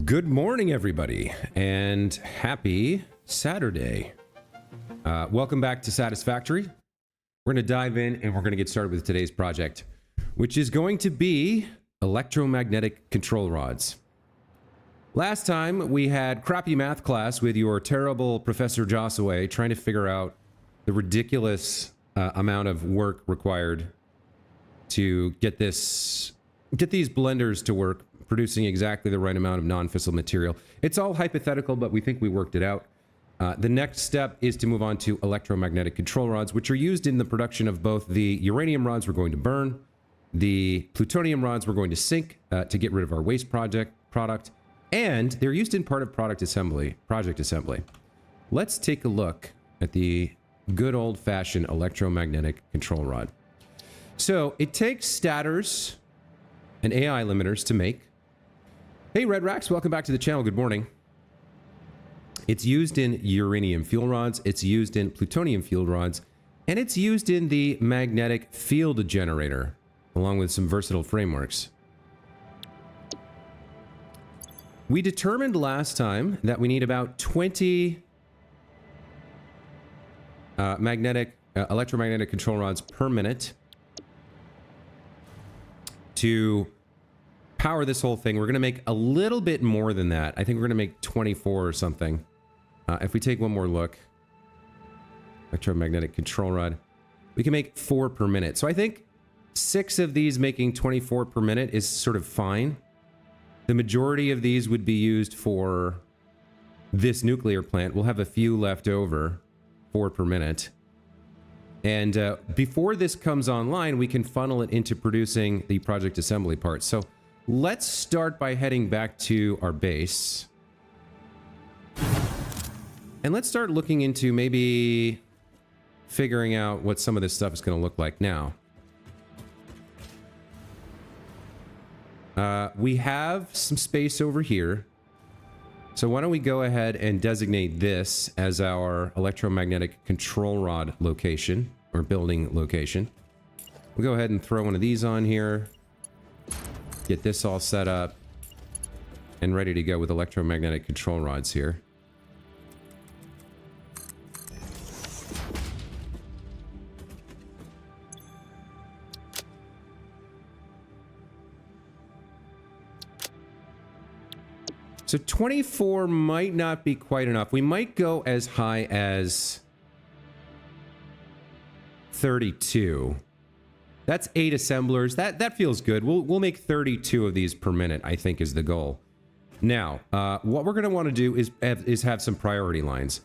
Good morning, everybody, and happy Saturday. Welcome back to Satisfactory. We're going to dive in and we're going to get started with today's project, which is going to be electromagnetic control rods. Last time we had crappy math class with your terrible Professor Jossaway trying to figure out the ridiculous amount of work required to get these blenders to work, producing exactly the right amount of non-fissile material. It's all hypothetical, but we think we worked it out. The next step is to move on to electromagnetic control rods, which are used in the production of both the uranium rods we're going to burn, the plutonium rods we're going to sink to get rid of our waste product, and they're used in part of project assembly. Let's take a look at the good old-fashioned electromagnetic control rod. So it takes stators and AI limiters to make. Hey, Red Rax, welcome back to the channel. Good morning. It's used in uranium fuel rods, it's used in plutonium fuel rods, and it's used in the magnetic field generator, along with some versatile frameworks. We determined last time that we need about 20 electromagnetic control rods per minute to power this whole thing. We're going to make a little bit more than that. I think we're going to make 24 or something. If we take one more look, electromagnetic control rod, we can make 4 per minute. So I think 6 of these making 24 per minute is sort of fine. The majority of these would be used for this nuclear plant. We'll have a few left over, 4 per minute. And before this comes online, we can funnel it into producing the project assembly parts. So let's start by heading back to our base. And let's start looking into maybe figuring out what some of this stuff is going to look like now. We have some space over here. So why don't we go ahead and designate this as our electromagnetic control rod location, or building location. We'll go ahead and throw one of these on here. Get this all set up and ready to go with electromagnetic control rods here. So 24 might not be quite enough. We might go as high as 32. That's 8 assemblers. That feels good. We'll make 32 of these per minute, I think, is the goal. Now, what we're going to want to do is have some priority lines.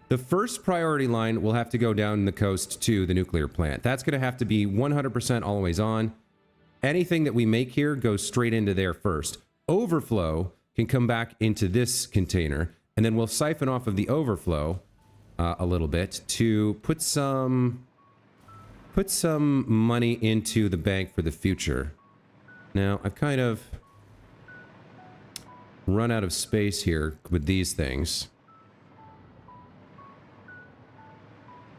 The first priority line will have to go down the coast to the nuclear plant. That's going to have to be 100% always on. Anything that we make here goes straight into there first. Overflow can come back into this container, and then we'll siphon off of the overflow a little bit to put some money into the bank for the future. Now, I've kind of run out of space here with these things.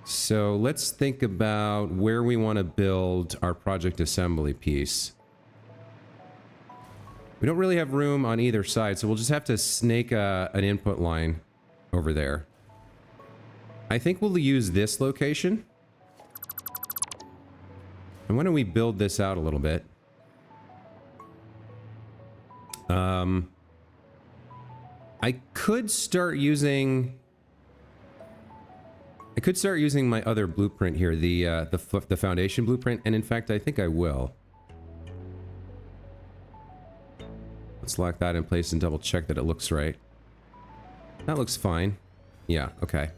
So let's think about where we want to build our project assembly piece. We don't really have room on either side, so we'll just have to snake an input line over there. I think we'll use this location. And why don't we build this out a little bit? I could start using my other blueprint here, the foundation blueprint, and in fact, I think I will. Let's lock that in place and double check that it looks right. That looks fine. Yeah, okay.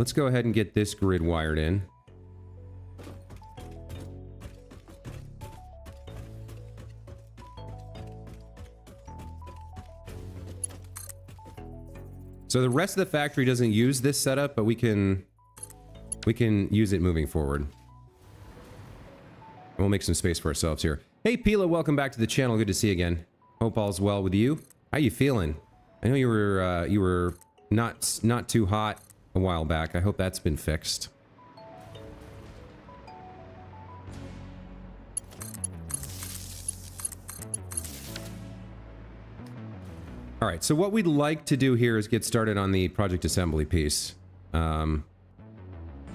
Let's go ahead and get this grid wired in. So the rest of the factory doesn't use this setup, but we can use it moving forward. We'll make some space for ourselves here. Hey, Pila, welcome back to the channel. Good to see you again. Hope all's well with you. How you feeling? I know you were not too hot a while back. I hope that's been fixed. All right, so what we'd like to do here is get started on the project assembly piece. I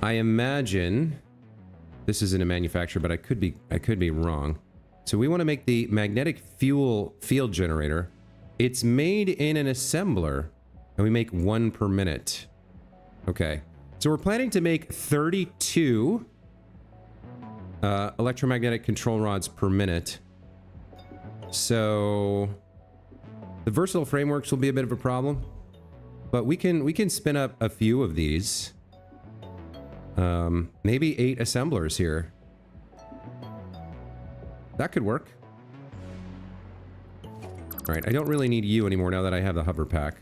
imagine this isn't a manufacturer, but I could be wrong. So we want to make the magnetic fuel field generator. It's made in an assembler, and we make 1 per minute. Okay, so we're planning to make 32 electromagnetic control rods per minute. So the versatile frameworks will be a bit of a problem, but we can spin up a few of these. Maybe 8 assemblers here. That could work. All right, I don't really need you anymore now that I have the hover pack.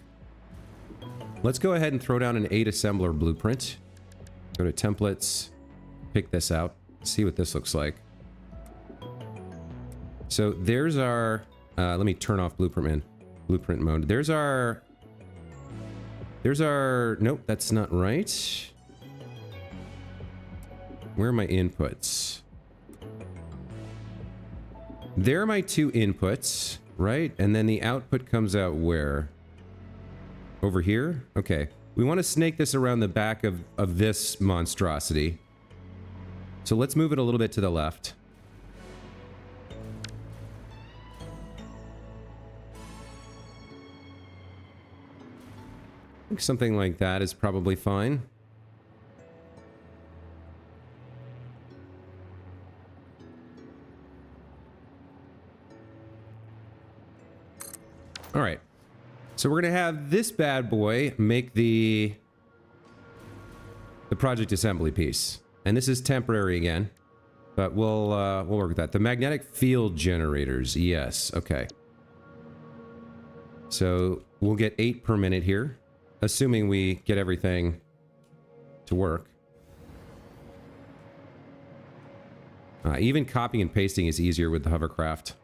Let's go ahead and throw down an 8 assembler blueprint. Go to templates, pick this out, see what this looks like. So there's our, let me turn off blueprint mode. There's our, nope, that's not right. Where are my inputs? There are my 2 inputs, right? And then the output comes out where? Over here? Okay. We want to snake this around the back of this monstrosity. So let's move it a little bit to the left. I think something like that is probably fine. All right. So we're going to have this bad boy make the project assembly piece. And this is temporary again, but we'll work with that. The magnetic field generators. Yes. Okay. So we'll get 8 per minute here, assuming we get everything to work. Even copying and pasting is easier with the hovercraft.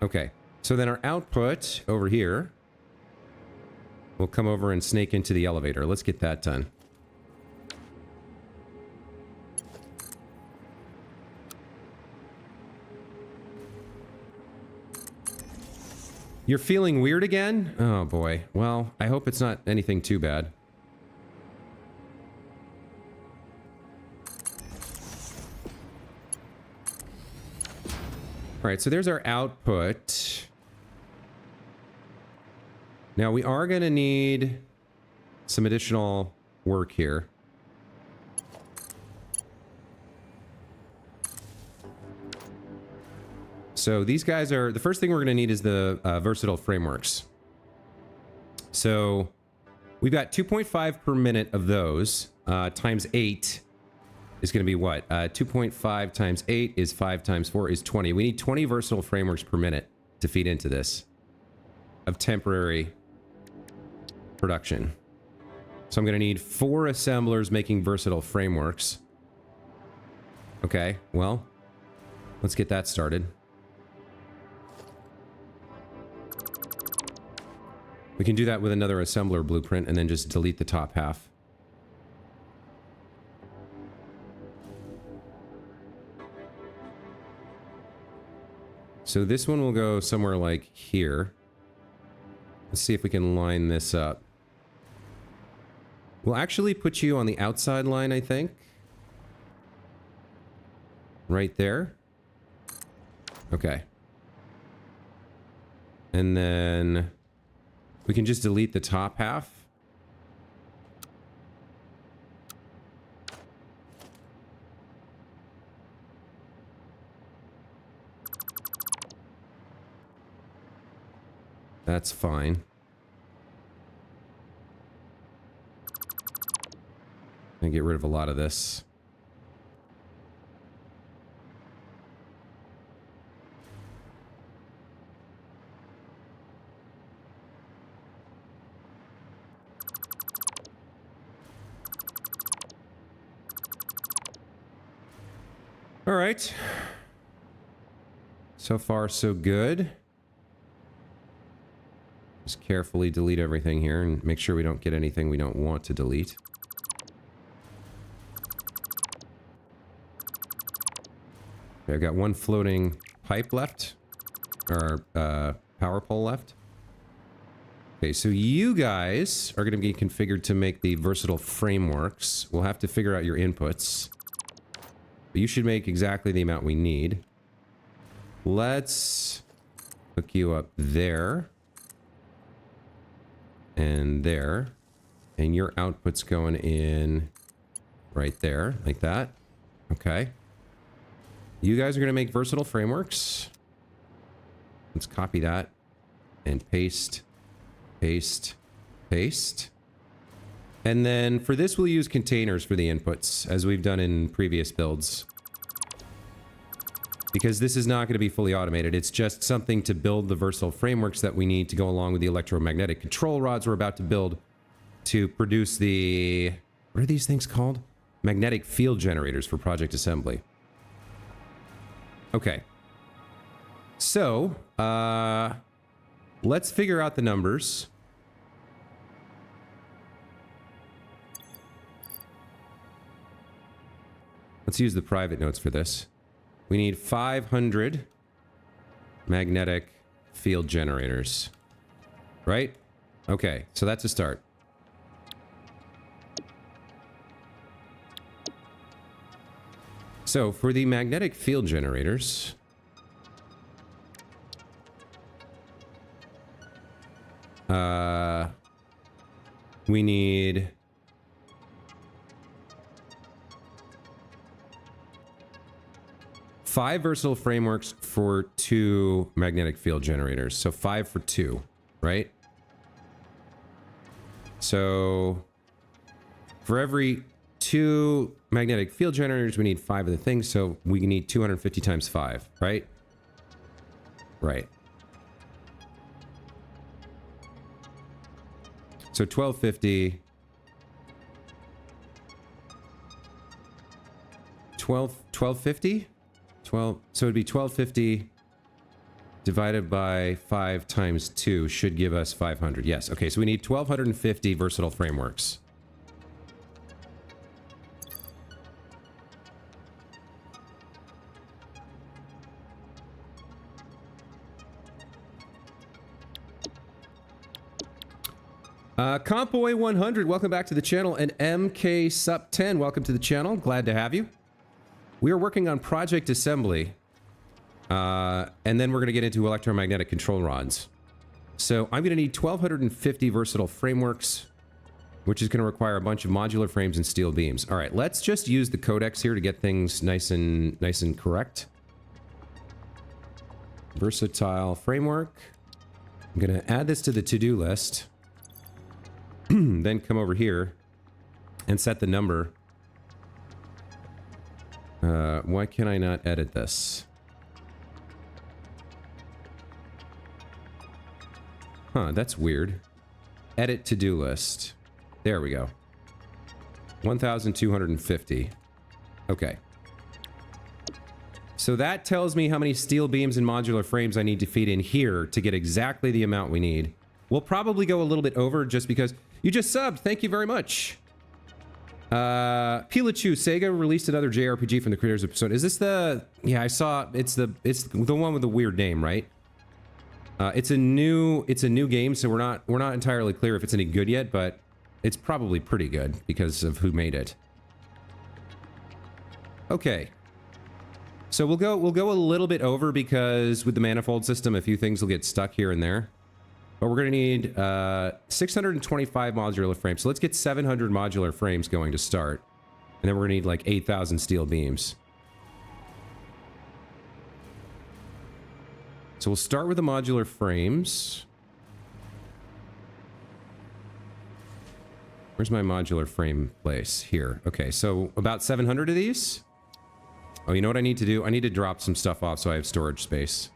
Okay, so then our output over here will come over and snake into the elevator. Let's get that done. You're feeling weird again? Oh boy. Well, I hope it's not anything too bad. All right, so there's our output. Now we are going to need some additional work here. So these guys are, the first thing we're going to need is the versatile frameworks. So we've got 2.5 per minute of those, times 8 is going to be what? 2.5 times 8 is 5 times 4 is 20. We need 20 versatile frameworks per minute to feed into this of temporary production. So I'm going to need 4 assemblers making versatile frameworks. Okay, well, let's get that started. We can do that with another assembler blueprint and then just delete the top half. So this one will go somewhere like here. Let's see if we can line this up. We'll actually put you on the outside line, I think. Right there. Okay. And then we can just delete the top half. That's fine. And get rid of a lot of this. All right. So far, so good. Just carefully delete everything here and make sure we don't get anything we don't want to delete. Okay, I've got one floating pipe left. Or power pole left. Okay, so you guys are going to be configured to make the versatile frameworks. We'll have to figure out your inputs. But you should make exactly the amount we need. Let's hook you up there. And there. And your output's going in right there, like that. Okay. You guys are going to make versatile frameworks. Let's copy that and paste, paste, paste. And then for this, we'll use containers for the inputs, as we've done in previous builds. Because this is not going to be fully automated. It's just something to build the versatile frameworks that we need to go along with the electromagnetic control rods we're about to build to produce the... What are these things called? Magnetic field generators for project assembly. Okay. So, let's figure out the numbers. Let's use the private notes for this. We need 500 magnetic field generators. Right? Okay, so that's a start. So, for the magnetic field generators... we need 5 versatile frameworks for 2 magnetic field generators. So 5 for 2, right? So for every 2 magnetic field generators, we need 5 of the things. So we need 250 times 5, right? Right. So 1250. 1250? 12, so it'd be 1250 divided by 5 times 2 should give us 500. Yes, okay, so we need 1250 versatile frameworks. Compboy 100, welcome back to the channel, and MK Sup 10, welcome to the channel. Glad to have you. We are working on project assembly, and then we're going to get into electromagnetic control rods. So I'm going to need 1250 versatile frameworks, which is going to require a bunch of modular frames and steel beams. All right, let's just use the codex here to get things nice and correct. Versatile framework. I'm going to add this to the to-do list. Then come over here and set the number. Why can I not edit this? Huh, that's weird. Edit to-do list. There we go. 1,250. Okay. So that tells me how many steel beams and modular frames I need to feed in here to get exactly the amount we need. We'll probably go a little bit over just because... You just subbed! Thank you very much! Pilachu, Sega released another JRPG from the creators of Persona. Is this the... Yeah, I saw... It's the one with the weird name, right? It's a new game, so we're not entirely clear if it's any good yet, but it's probably pretty good because of who made it. Okay. So we'll go a little bit over because with the manifold system, a few things will get stuck here and there. But we're going to need 625 modular frames. So let's get 700 modular frames going to start. And then we're going to need like 8,000 steel beams. So we'll start with the modular frames. Where's my modular frame place? Here. Okay, so about 700 of these. Oh, you know what I need to do? I need to drop some stuff off so I have storage space.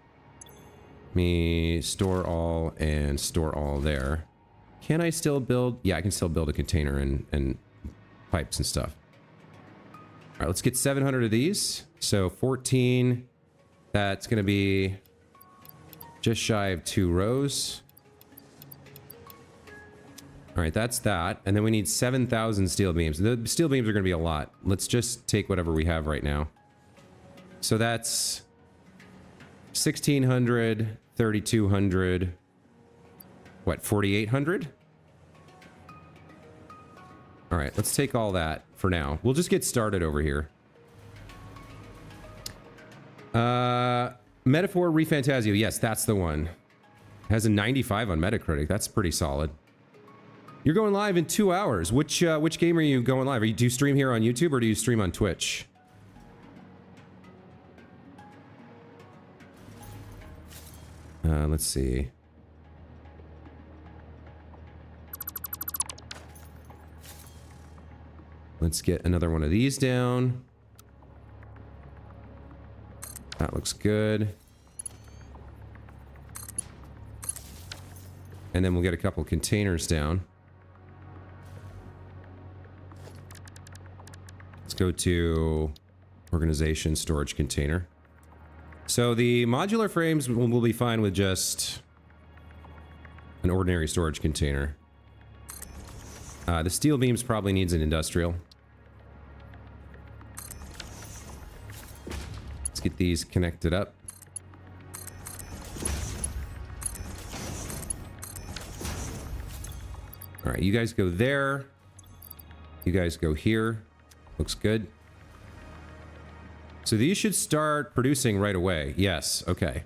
Let me store all and store all there. Can I still build? Yeah, I can still build a container and pipes and stuff. All right, let's get 700 of these. So 14, that's going to be just shy of 2 rows. All right, that's that. And then we need 7,000 steel beams. The steel beams are going to be a lot. Let's just take whatever we have right now. So that's 1,600, 3,200, what, 4,800? All right, let's take all that for now. We'll just get started over here. Metaphor Refantasio. Yes, that's the one. Has a 95 on Metacritic. That's pretty solid. You're going live in 2 hours. Which game are you going live? Do you stream here on YouTube or do you stream on Twitch? Let's see. Let's get another one of these down. That looks good. And then we'll get a couple containers down. Let's go to organization, storage container. So the modular frames will be fine with just an ordinary storage container. The steel beams probably needs an industrial. Let's get these connected up. All right, you guys go there. You guys go here. Looks good. So these should start producing right away. Yes, okay.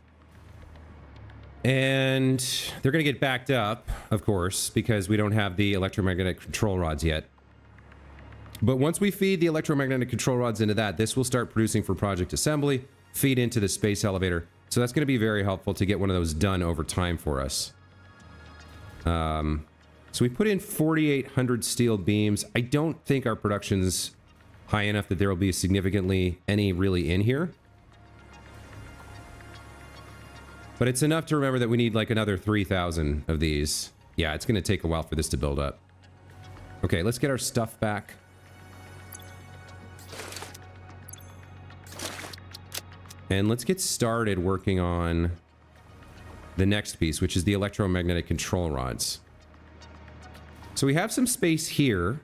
And they're going to get backed up, of course, because we don't have the electromagnetic control rods yet. But once we feed the electromagnetic control rods into that, this will start producing for project assembly, feed into the space elevator. So that's going to be very helpful to get one of those done over time for us. So we put in 4,800 steel beams. I don't think our production's high enough that there will be significantly any really in here. But it's enough to remember that we need like another 3,000 of these. Yeah, it's going to take a while for this to build up. Okay, let's get our stuff back. And let's get started working on the next piece, which is the electromagnetic control rods. So we have some space here.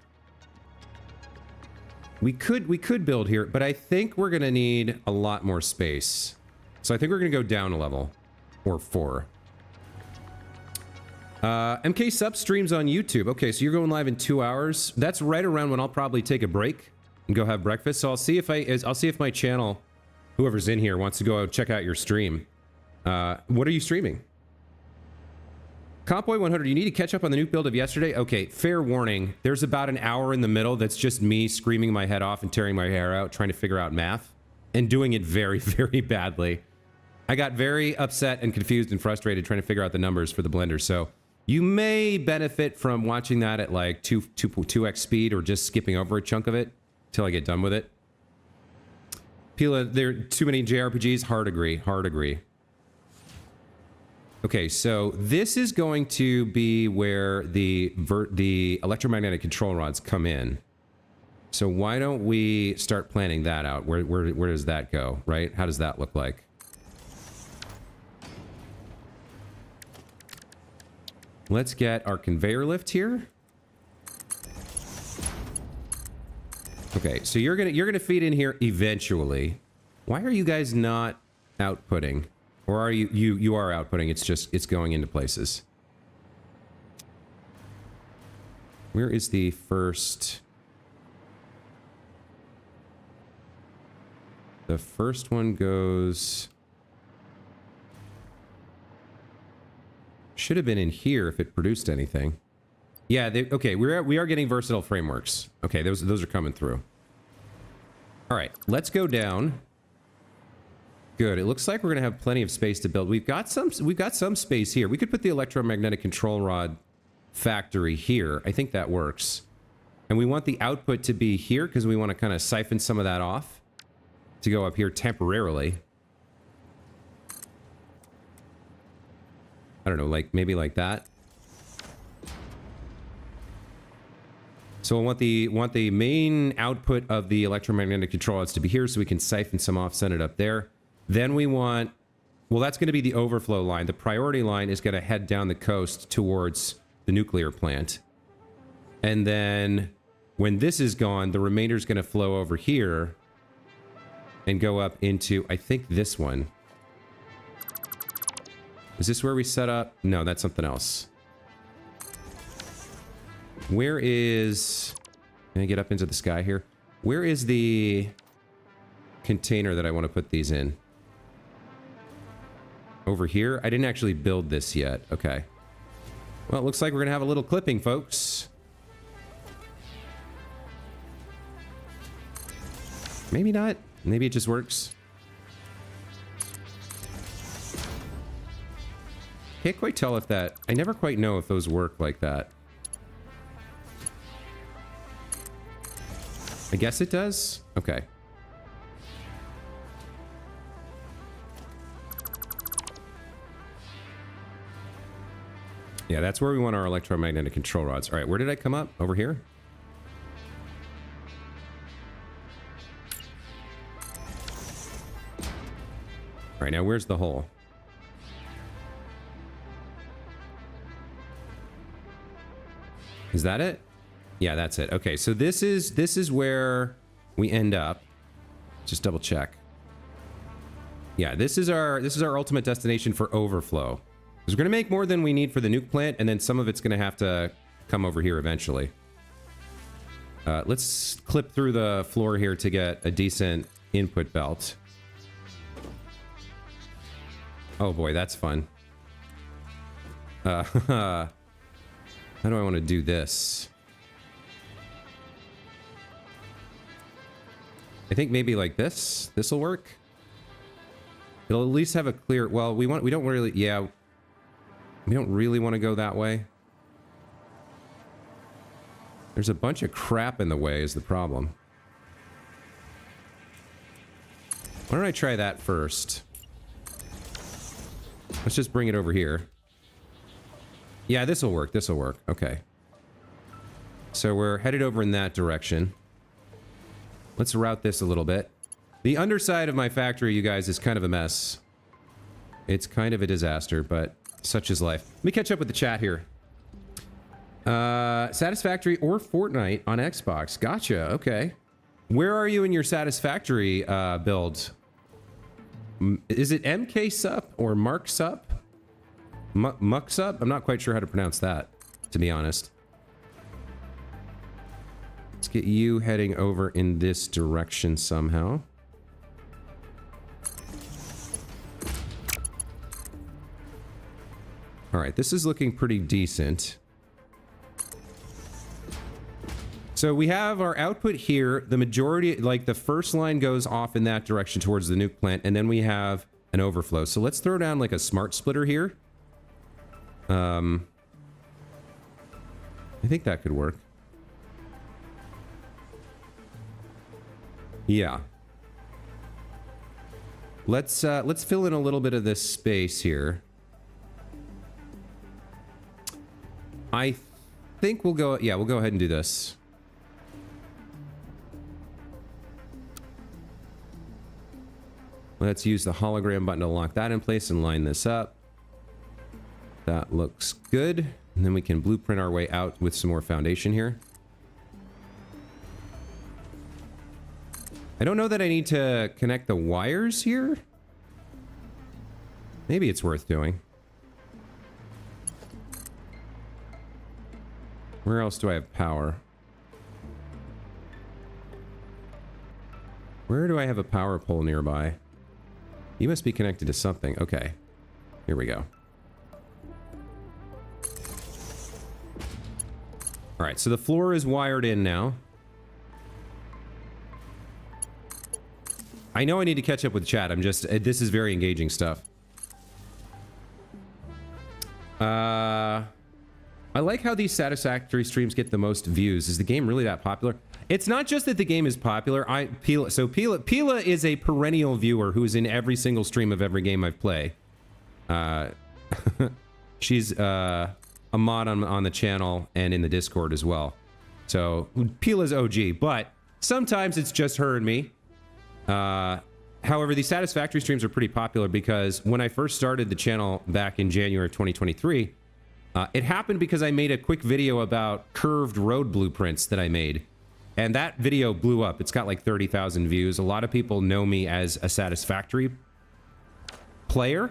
We could build here, but I think we're going to need a lot more space. So I think we're going to go down a level. Or 4. MK Sub streams on YouTube. Okay, so you're going live in 2 hours. That's right around when I'll probably take a break and go have breakfast. So I'll see if my channel, whoever's in here, wants to go check out your stream. What are you streaming? Compboy 100, you need to catch up on the nuke build of yesterday. Okay, fair warning. There's about an hour in the middle that's just me screaming my head off and tearing my hair out trying to figure out math and doing it very, very badly. I got very upset and confused and frustrated trying to figure out the numbers for the blender. So you may benefit from watching that at like 2x speed or just skipping over a chunk of it till I get done with it. Pila, there are too many JRPGs. Hard agree. Hard agree. Okay, so this is going to be where the electromagnetic control rods come in. So why don't we start planning that out? Where does that go, right? How does that look like? Let's get our conveyor lift here. Okay, so you're gonna feed in here eventually. Why are you guys not outputting? Or are you are outputting, it's going into places. Where is the first? The first one goes... Should have been in here if it produced anything. Yeah, okay, we are getting versatile frameworks. Okay, those are coming through. All right, let's go down. Good. It looks like we're gonna have plenty of space to build. We've got some space here. We could put the electromagnetic control rod factory here. I think that works. And we want the output to be here because we want to kind of siphon some of that off to go up here temporarily. I don't know, like maybe like that. So we'll want the main output of the electromagnetic control rods to be here so we can siphon some off, send it up there. Then we want, well, that's going to be the overflow line. The priority line is going to head down the coast towards the nuclear plant. And then when this is gone, the remainder is going to flow over here and go up into, I think, this one. Is this where we set up? No, that's something else. Where is... Can I get up into the sky here? Where is the container that I want to put these in? Over here? I didn't actually build this yet. Okay. Well, it looks like we're going to have a little clipping, folks. Maybe not. Maybe it just works. Can't quite tell if that... I never quite know if those work like that. I guess it does? Okay. Yeah, that's where we want our electromagnetic control rods. All right, where did I come up? Over here? All right, now where's the hole? Is that it? Yeah, that's it. Okay, so this is where we end up. Just double check. Yeah, this is our ultimate destination for overflow. Because we're gonna make more than we need for the nuke plant, and then some of it's gonna have to come over here eventually. Let's clip through the floor here to get a decent input belt. Oh boy, that's fun. How do I want to do this? I think maybe like this. This will work. It'll at least have a clear... Well, we don't really... Yeah. We don't really want to go that way. There's a bunch of crap in the way is the problem. Why don't I try that first? Let's just bring it over here. Yeah, this will work. This will work. Okay. So we're headed over in that direction. Let's route this a little bit. The underside of my factory, you guys, is kind of a mess. It's kind of a disaster, but such is life. Let me catch up with the chat here. Satisfactory or Fortnite on Xbox. Gotcha. Okay. Where are you in your Satisfactory build? Is it MK Sup or Mark Sup? Muck Sup? I'm not quite sure how to pronounce that, to be honest. Let's get you heading over in this direction somehow. All right, this is looking pretty decent. So we have our output here. The majority, like the first line goes off in that direction towards the nuke plant, and then we have an overflow. So let's throw down like a smart splitter here. I think that could work. Yeah. Let's fill in a little bit of this space here. I think we'll go, yeah, we'll go ahead and do this. Let's use the hologram button to lock that in place and line this up. That looks good. And then we can blueprint our way out with some more foundation here. I don't know that I need to connect the wires here. Maybe it's worth doing. Where else do I have power? Where do I have a power pole nearby? You must be connected to something. Okay. Here we go. All right, so the floor is wired in now. I know I need to catch up with chat. I'm just... This is very engaging stuff. I like how these Satisfactory streams get the most views. Is the game really that popular? It's not just that the game is popular. Pila is a perennial viewer who's in every single stream of every game I've played. She's a mod on the channel and in the Discord as well. So Pila's OG, but sometimes it's just her and me. However, these Satisfactory streams are pretty popular because when I first started the channel back in January of 2023, it happened because I made a quick video about curved road blueprints that I made. And that video blew up. It's got like 30,000 views. A lot of people know me as a Satisfactory player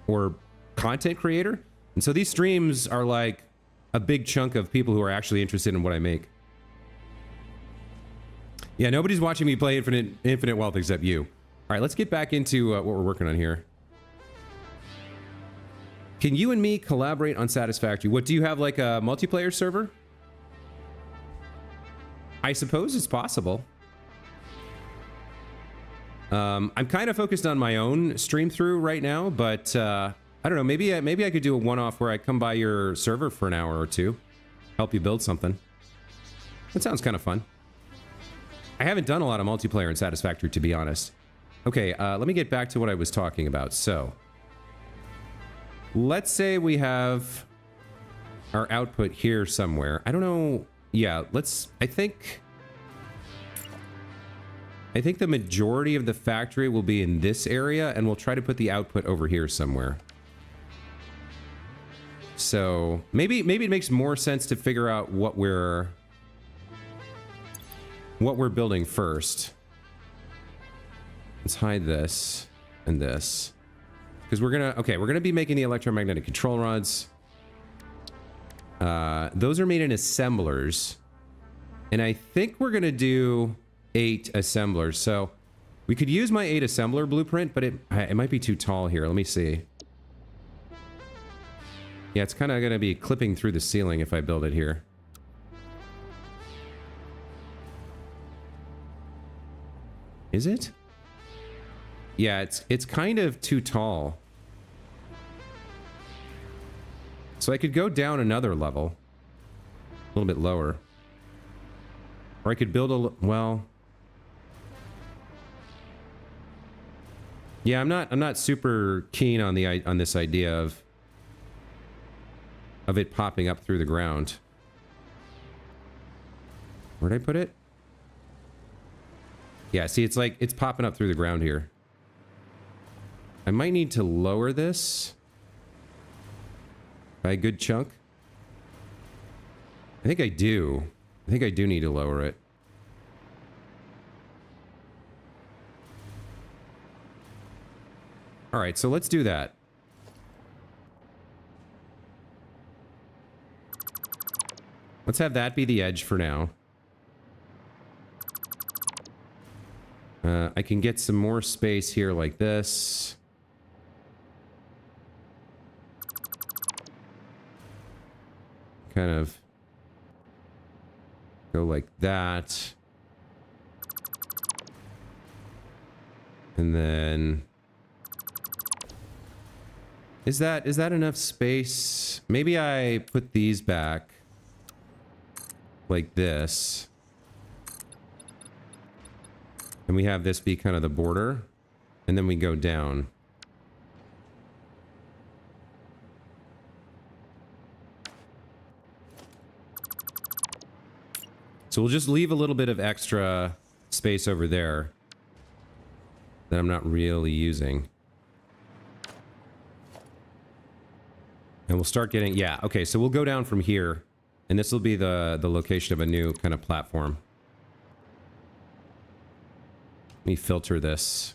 or content creator. And so these streams are like a big chunk of people who are actually interested in what I make. Yeah, nobody's watching me play Infinite Wealth except you. All right, let's get back into what we're working on here. Can you and me collaborate on Satisfactory? What, do you have like a multiplayer server? I suppose it's possible. I'm kind of focused on my own stream through right now, but I don't know. Maybe I could do a one-off where I come by your server for an hour or two, help you build something. That sounds kind of fun. I haven't done a lot of multiplayer in Satisfactory, to be honest. Okay, let me get back to what I was talking about. So, let's say we have our output here somewhere. I don't know. Yeah, I think the majority of the factory will be in this area, and we'll try to put the output over here somewhere. So maybe it makes more sense to figure out what we're building first. Let's hide this and this, because we're gonna be making the electromagnetic control rods. Those are made in assemblers, and I think we're gonna do 8 assemblers. So we could use my 8 assembler blueprint, but it might be too tall here. Let me see. Yeah, it's kind of gonna be clipping through the ceiling if I build it here. Is it? Yeah, it's kind of too tall. So I could go down another level, a little bit lower, or I could build well. Yeah, I'm not super keen on this idea of it popping up through the ground. Where'd I put it? Yeah, see, it's popping up through the ground here. I might need to lower this by a good chunk. I think I do. I think I do need to lower it. All right, so let's do that. Let's have that be the edge for now. I can get some more space here like this. Kind of go like that. And then is that enough space? Maybe I put these back like this. And we have this be kind of the border, and then we go down. So we'll just leave a little bit of extra space over there that I'm not really using. And we'll start getting, yeah, okay, so we'll go down from here, and this will be the location of a new kind of platform. Let me filter this.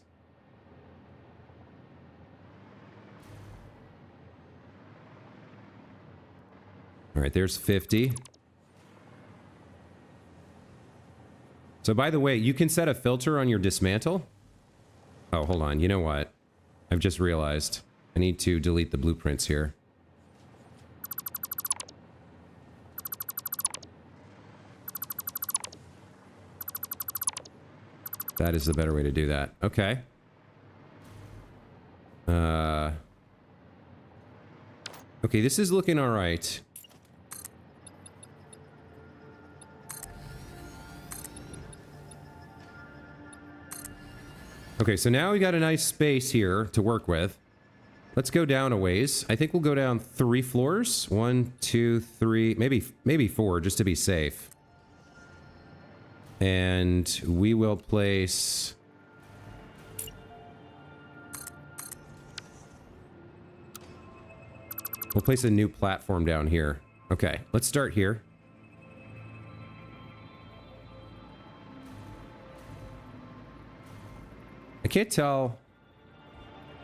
All right, there's 50. So by the way, you can set a filter on your dismantle. Oh, hold on. You know what? I've just realized I need to delete the blueprints here. That is the better way to do that. Okay. Okay, this is looking all right. Okay, so now we got a nice space here to work with. Let's go down a ways. I think we'll go down 3 floors. 1, 2, 3, maybe 4, just to be safe. And we will place... We'll place a new platform down here. Okay, let's start here. I can't tell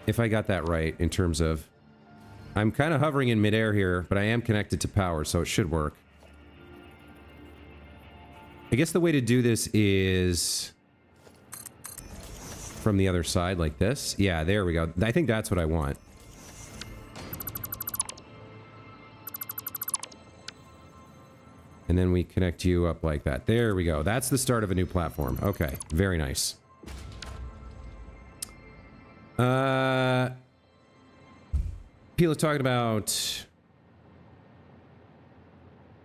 if I got that right in terms of... I'm kind of hovering in midair here, but I am connected to power, so it should work. I guess the way to do this is from the other side, like this. Yeah, there we go. I think that's what I want. And then we connect you up like that. There we go. That's the start of a new platform. Okay, very nice. People are talking about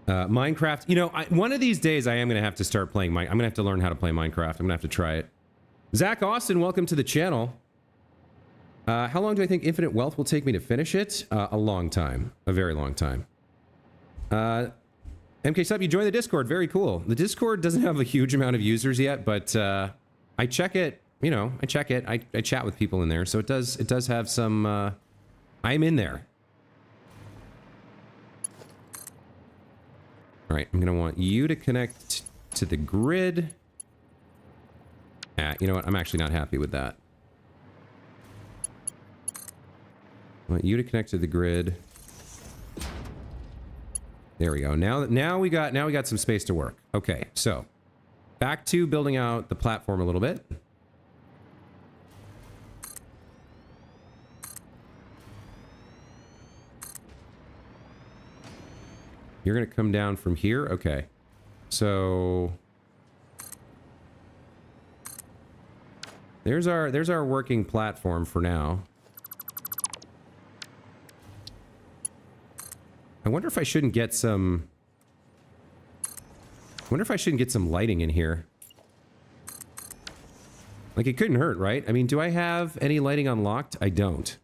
Minecraft. You know, one of these days I am going to have to start playing I'm going to have to learn how to play Minecraft. I'm going to have to try it. Zach Austin, welcome to the channel. How long do I think Infinite Wealth will take me to finish it? A long time. A very long time. MK Sub, you joined the Discord. Very cool. The Discord doesn't have a huge amount of users yet, but I check it. You know, I check it. I chat with people in there, so it does have some... I'm in there. All right, I'm going to want you to connect to the grid. You know what? I'm actually not happy with that. I want you to connect to the grid. There we go. Now we got some space to work. Okay, so back to building out the platform a little bit. You're going to come down from here? Okay. So there's our working platform for now. I wonder if I shouldn't get some... lighting in here. Like, it couldn't hurt, right? I mean, do I have any lighting unlocked? I don't.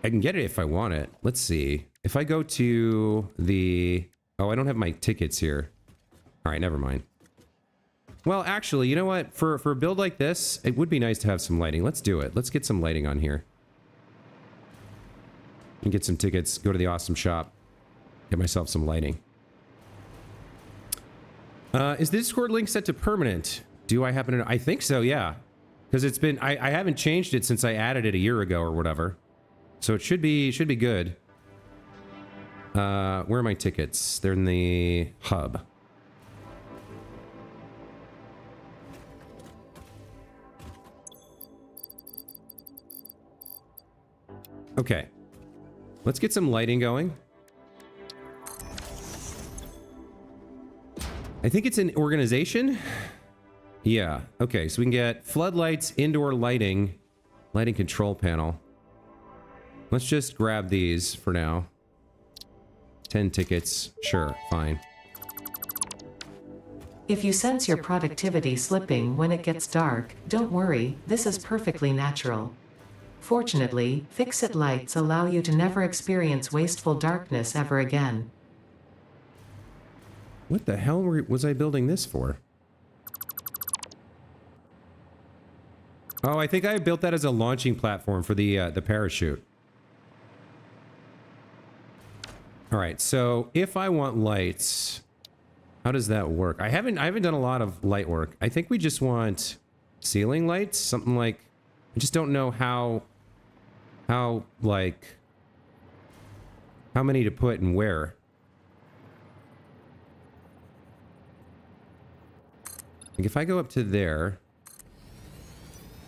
I can get it if I want it. Let's see. If I go to the... Oh, I don't have my tickets here. All right, never mind. Well, actually, you know what? For a build like this, it would be nice to have some lighting. Let's do it. Let's get some lighting on here. And get some tickets, go to the awesome shop, get myself some lighting. Is the Discord link set to permanent? Do I happen to know? I think so, yeah. Because it's been... I haven't changed it since I added it a year ago or whatever. So it should be good. Where are my tickets? They're in the hub. Okay. Let's get some lighting going. I think it's an organization. Yeah. Okay, so we can get floodlights, indoor lighting, lighting control panel. Let's just grab these for now. 10 tickets. Sure, fine. If you sense your productivity slipping when it gets dark, don't worry, this is perfectly natural. Fortunately, fix-it lights allow you to never experience wasteful darkness ever again. What the hell was I building this for? Oh, I think I built that as a launching platform for the parachute. All right, so if I want lights, how does that work? I haven't done a lot of light work. I think we just want ceiling lights, something like... I just don't know how many to put and where. Like if I go up to there,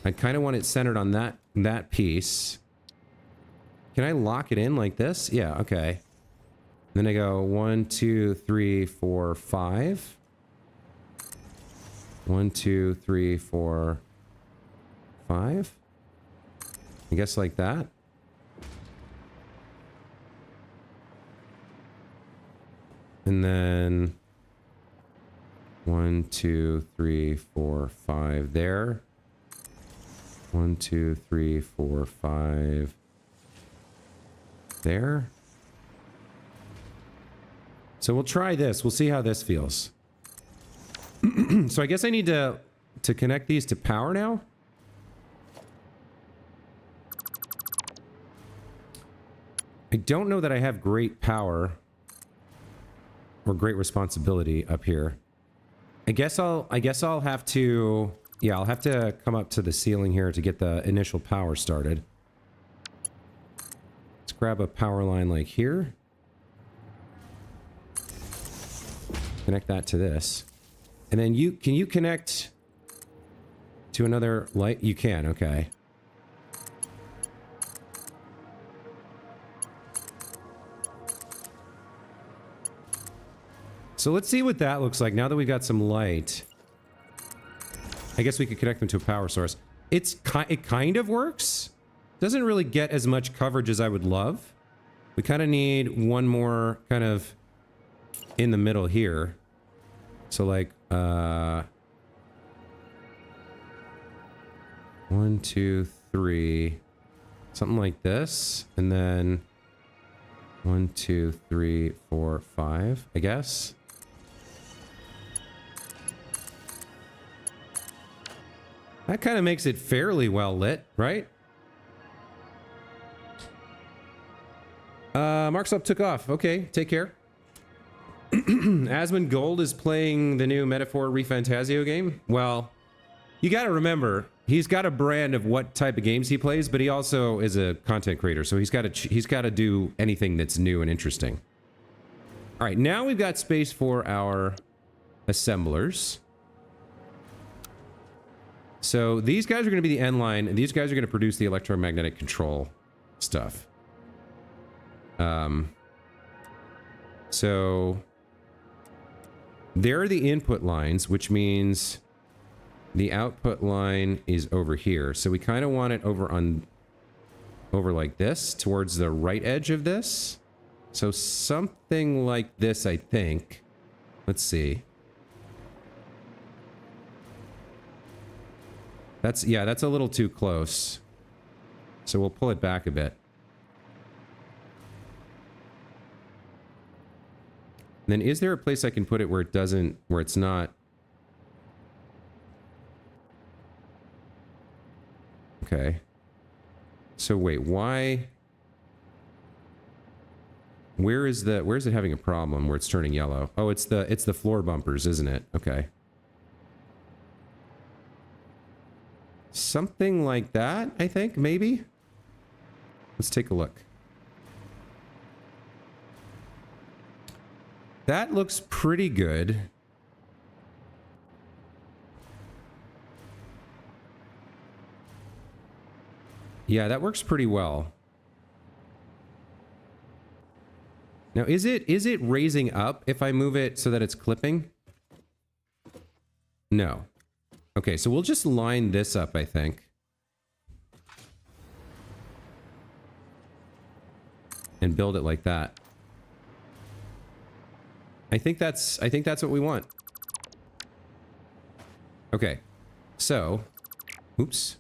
I kind of want it centered on that piece. Can I lock it in like this? Yeah, okay. Then I go 1, 2, 3, 4, 5. 1, 2, 3, 4, 5. I guess like that. And then 1, 2, 3, 4, 5 there. 1, 2, 3, 4, 5 there. So we'll try this. We'll see how this feels. So I guess I need to connect these to power now. I don't know that I have great power or great responsibility up here. I guess I'll have to Yeah, I'll have to come up to the ceiling here to get the initial power started. Let's grab a power line like here. Connect that to this. And then can you connect to another light? You can, okay. So let's see what that looks like now that we've got some light. I guess we could connect them to a power source. It kind of works. Doesn't really get as much coverage as I would love. We kind of need one more kind of in the middle here. So like, 1, 2, 3, something like this. And then 1, 2, 3, 4, 5, I guess. That kind of makes it fairly well lit, right? Marksup took off. Okay, take care. Asmund Gold is playing the new Metaphor ReFantazio game. Well, you got to remember, he's got a brand of what type of games he plays, but he also is a content creator, so he's got to do anything that's new and interesting. All right, now we've got space for our assemblers. So these guys are going to be the end line, and these guys are going to produce the electromagnetic control stuff. So they're the input lines, which means the output line is over here. So we kind of want it over like this, towards the right edge of this. So something like this, I think. Let's see. That's a little too close. So we'll pull it back a bit. And then is there a place I can put it where it doesn't, where it's not? Okay. So wait, why? Where's it having a problem where it's turning yellow? Oh, it's the floor bumpers, isn't it? Okay. Something like that, I think, maybe? Let's take a look. That looks pretty good. Yeah, that works pretty well. Now, is it raising up if I move it so that it's clipping? No. Okay, so we'll just line this up, I think. And build it like that. I think that's what we want. Okay. So, oops.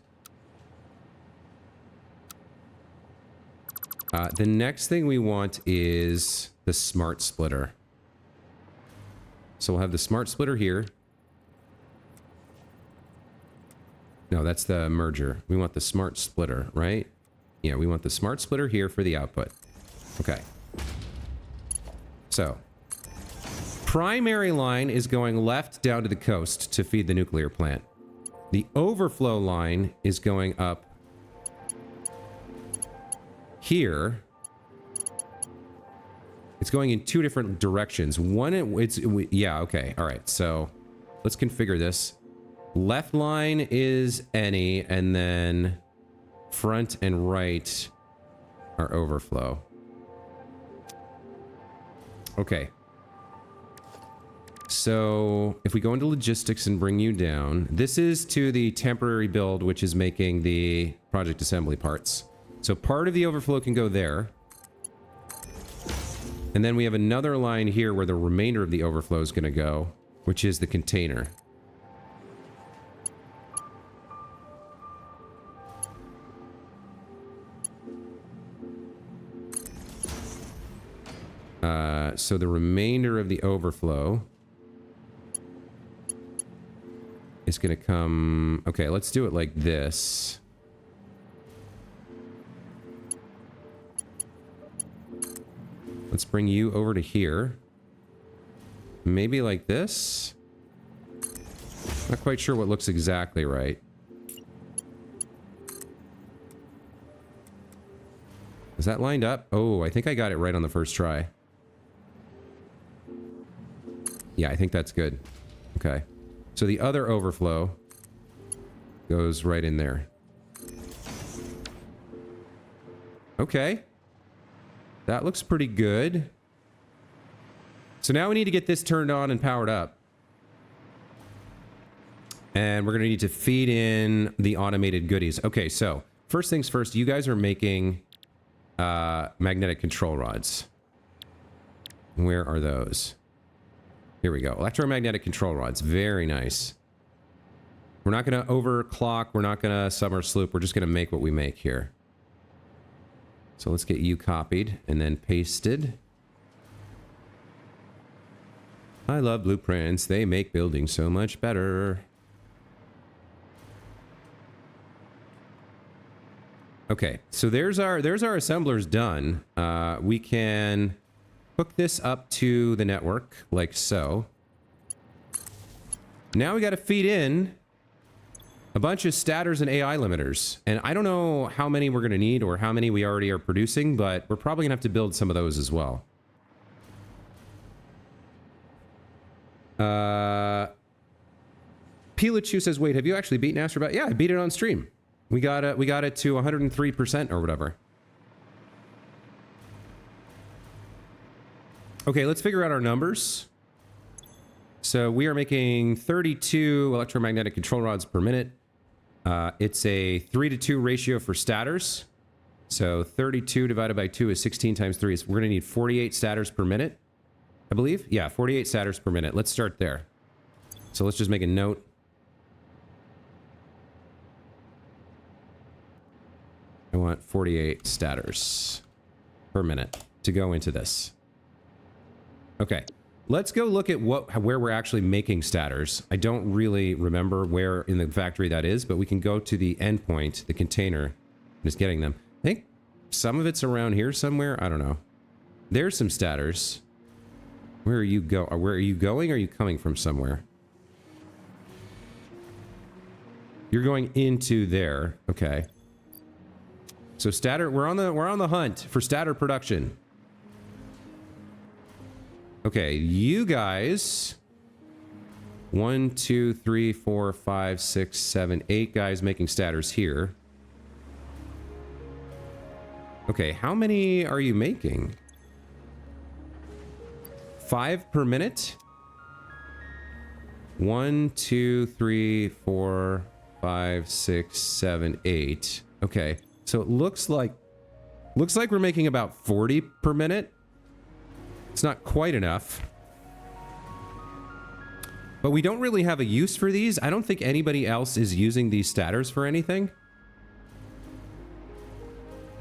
The next thing we want is the smart splitter. So we'll have the smart splitter here. No, that's the merger. We want the smart splitter, right? Yeah, we want the smart splitter here for the output. Okay. So, primary line is going left down to the coast to feed the nuclear plant. The overflow line is going up here. It's going in two different directions. Yeah, okay. All right. So, let's configure this. Left line is any, and then front and right are overflow. Okay. So if we go into logistics and bring you down, this is to the temporary build, which is making the project assembly parts. So part of the overflow can go there. And then we have another line here where the remainder of the overflow is going to go, which is the container. So the remainder of the overflow is going to come... Okay, let's do it like this. Let's bring you over to here. Maybe like this. Not quite sure what looks exactly right. Is that lined up? Oh, I think I got it right on the first try. Yeah, I think that's good. Okay. So the other overflow goes right in there. Okay. That looks pretty good. So now we need to get this turned on and powered up. And we're going to need to feed in the automated goodies. Okay, so first things first, you guys are making magnetic control rods. Where are those? Here we go. Electromagnetic control rods. Very nice. We're not going to overclock. We're not going to summer sloop. We're just going to make what we make here. So let's get you copied and then pasted. I love blueprints. They make building so much better. Okay, so there's our assemblers done. We can hook this up to the network like so. Now we got to feed in a bunch of stators and AI limiters. And I don't know how many we're going to need or how many we already are producing, but we're probably going to have to build some of those as well. Pilachu says, wait, have you actually beaten Astrobat? Yeah, I beat it on stream. We got it to 103% or whatever. Okay, let's figure out our numbers. So we are making 32 electromagnetic control rods per minute. It's a 3-to-2 ratio for stators. So 32 divided by 2 is 16 times 3. So we're going to need 48 stators per minute, I believe. Yeah, 48 stators per minute. Let's start there. So let's just make a note. I want 48 stators per minute to go into this. Okay, let's go look at where we're actually making stators. I don't really remember where in the factory that is, but we can go to the endpoint, the container, and just getting them. I think some of it's around here somewhere. I don't know. There's some stators. Where are you Where are you going? Or are you coming from somewhere? You're going into there. Okay. So stator, we're on the hunt for stator production. Okay, you guys, 1, 2, 3, 4, 5, 6, 7, 8 guys making stators here. Okay, how many are you making? 5 per minute? 1, 2, 3, 4, 5, 6, 7, 8. Okay. So it looks like we're making about 40 per minute. It's not quite enough. But we don't really have a use for these. I don't think anybody else is using these stators for anything.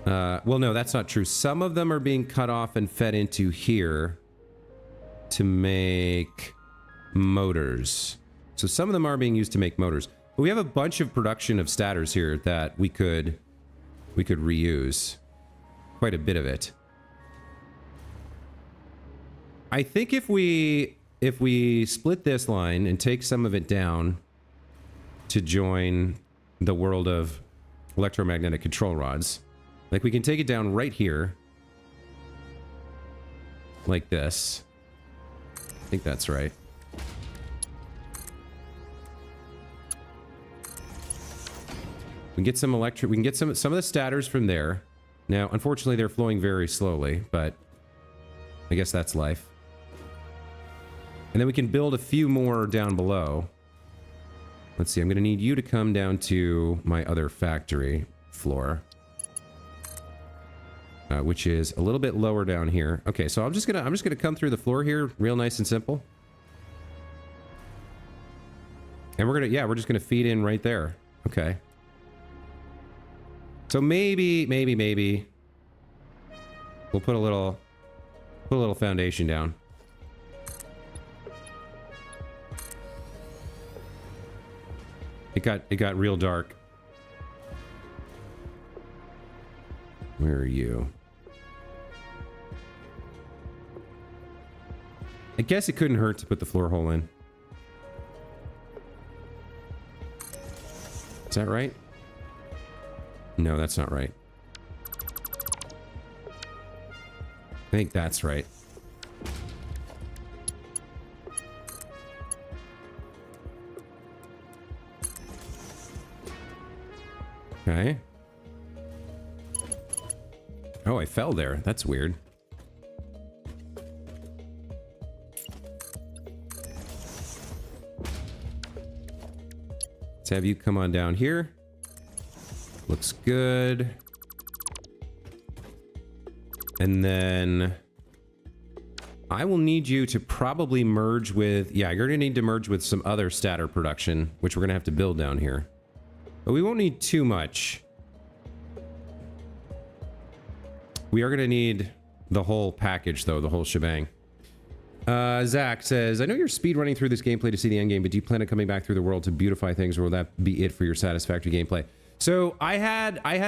Well, no, that's not true. Some of them are being cut off and fed into here to make motors. So some of them are being used to make motors. But we have a bunch of production of stators here that we could reuse. Quite a bit of it. I think if we split this line and take some of it down to join the world of electromagnetic control rods, like we can take it down right here, like this. I think that's right. We can get some we can get some of the stators from there. Now, unfortunately, they're flowing very slowly, but I guess that's life. And then we can build a few more down below. Let's see, I'm going to need you to come down to my other factory floor, which is a little bit lower down here. Okay, so I'm just gonna come through the floor here, real nice and simple. And we're just gonna feed in right there. Okay. So maybe we'll put a little foundation down. It got real dark. Where are you? I guess it couldn't hurt to put the floor hole in. Is that right? No, that's not right. I think that's right. Okay. Oh, I fell there. That's weird. Let's have you come on down here. Looks good. And then I will need you to probably merge with... Yeah, you're going to need to merge with some other stator production, which we're going to have to build down here. But we won't need too much. We are going to need the whole package, though, the whole shebang. Zach says, I know you're speed running through this gameplay to see the end game, but do you plan on coming back through the world to beautify things, or will that be it for your Satisfactory gameplay? So I had a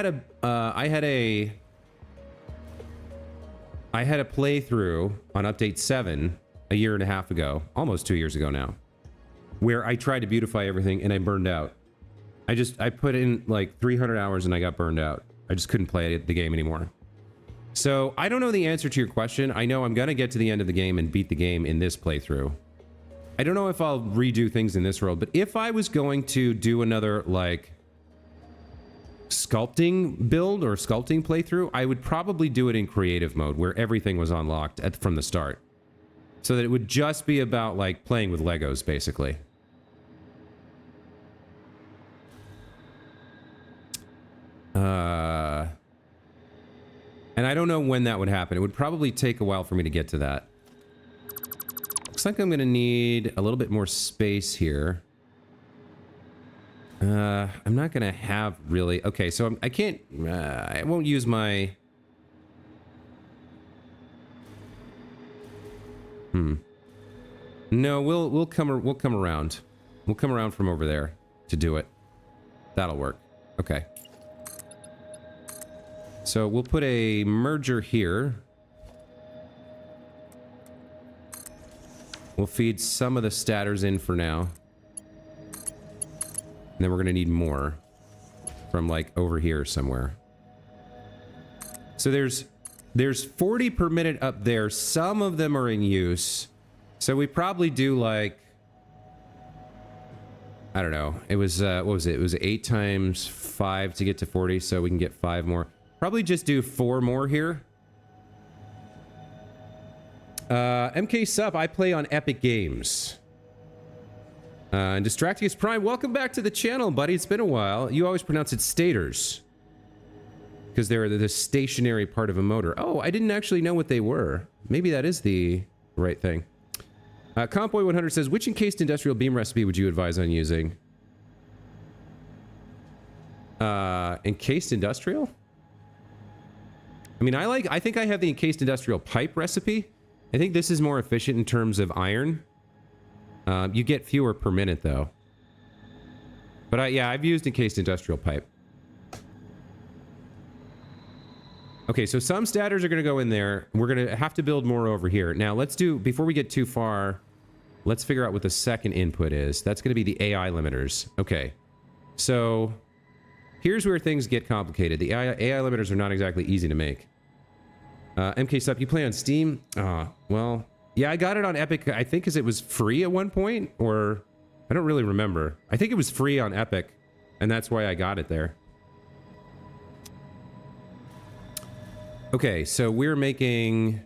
playthrough on update 7 a year and a half ago, almost 2 years ago now, where I tried to beautify everything and I burned out. I put in like 300 hours and I got burned out. I just couldn't play the game anymore. So I don't know the answer to your question. I know I'm going to get to the end of the game and beat the game in this playthrough. I don't know if I'll redo things in this world, but if I was going to do another like sculpting build or sculpting playthrough, I would probably do it in creative mode where everything was unlocked from the start. So that it would just be about like playing with Legos basically. And I don't know when that would happen. It would probably take a while for me to get to that. Looks like I'm going to need a little bit more space here. I'm not going to have really... Okay, so I can't... I won't use my... No, we'll come around. We'll come around from over there to do it. That'll work. Okay. So we'll put a merger here. We'll feed some of the stators in for now. And then we're going to need more from like over here somewhere. So there's 40 per minute up there. Some of them are in use. So we probably do like, I don't know. It was, what was it? It was 8 times 5 to get to 40. So we can get 5 more. Probably just do 4 more here. MK Sub, I play on Epic Games. And Distractius Prime, welcome back to the channel, buddy. It's been a while. You always pronounce it stators. Because they're the stationary part of a motor. Oh, I didn't actually know what they were. Maybe that is the right thing. Compboy100 says, which encased industrial beam recipe would you advise on using? Encased industrial? I mean, I think I have the encased industrial pipe recipe. I think this is more efficient in terms of iron. You get fewer per minute, though. But yeah, I've used encased industrial pipe. Okay, so some stators are going to go in there. We're going to have to build more over here. Now, let's do, before we get too far, let's figure out what the second input is. That's going to be the AI limiters. Okay, so here's where things get complicated. The AI limiters are not exactly easy to make. MK Sup, you play on Steam? Well, yeah, I got it on Epic, I think, because it was free at one point, or I don't really remember. I think it was free on Epic, and that's why I got it there. Okay, so we're making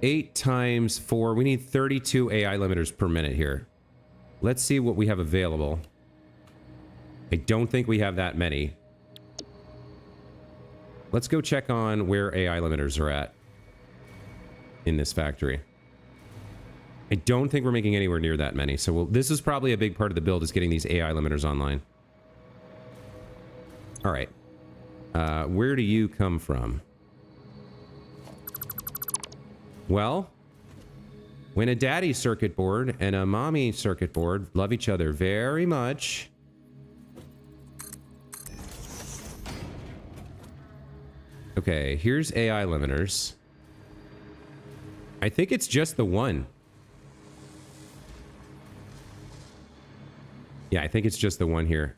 8 times 4. We need 32 AI limiters per minute here. Let's see what we have available. I don't think we have that many. Let's go check on where AI limiters are at in this factory. I don't think we're making anywhere near that many, so this is probably a big part of the build, is getting these AI limiters online. All right. Where do you come from? Well, when a daddy circuit board and a mommy circuit board love each other very much... Okay, here's AI limiters. I think it's just the one. Yeah, I think it's just the one here.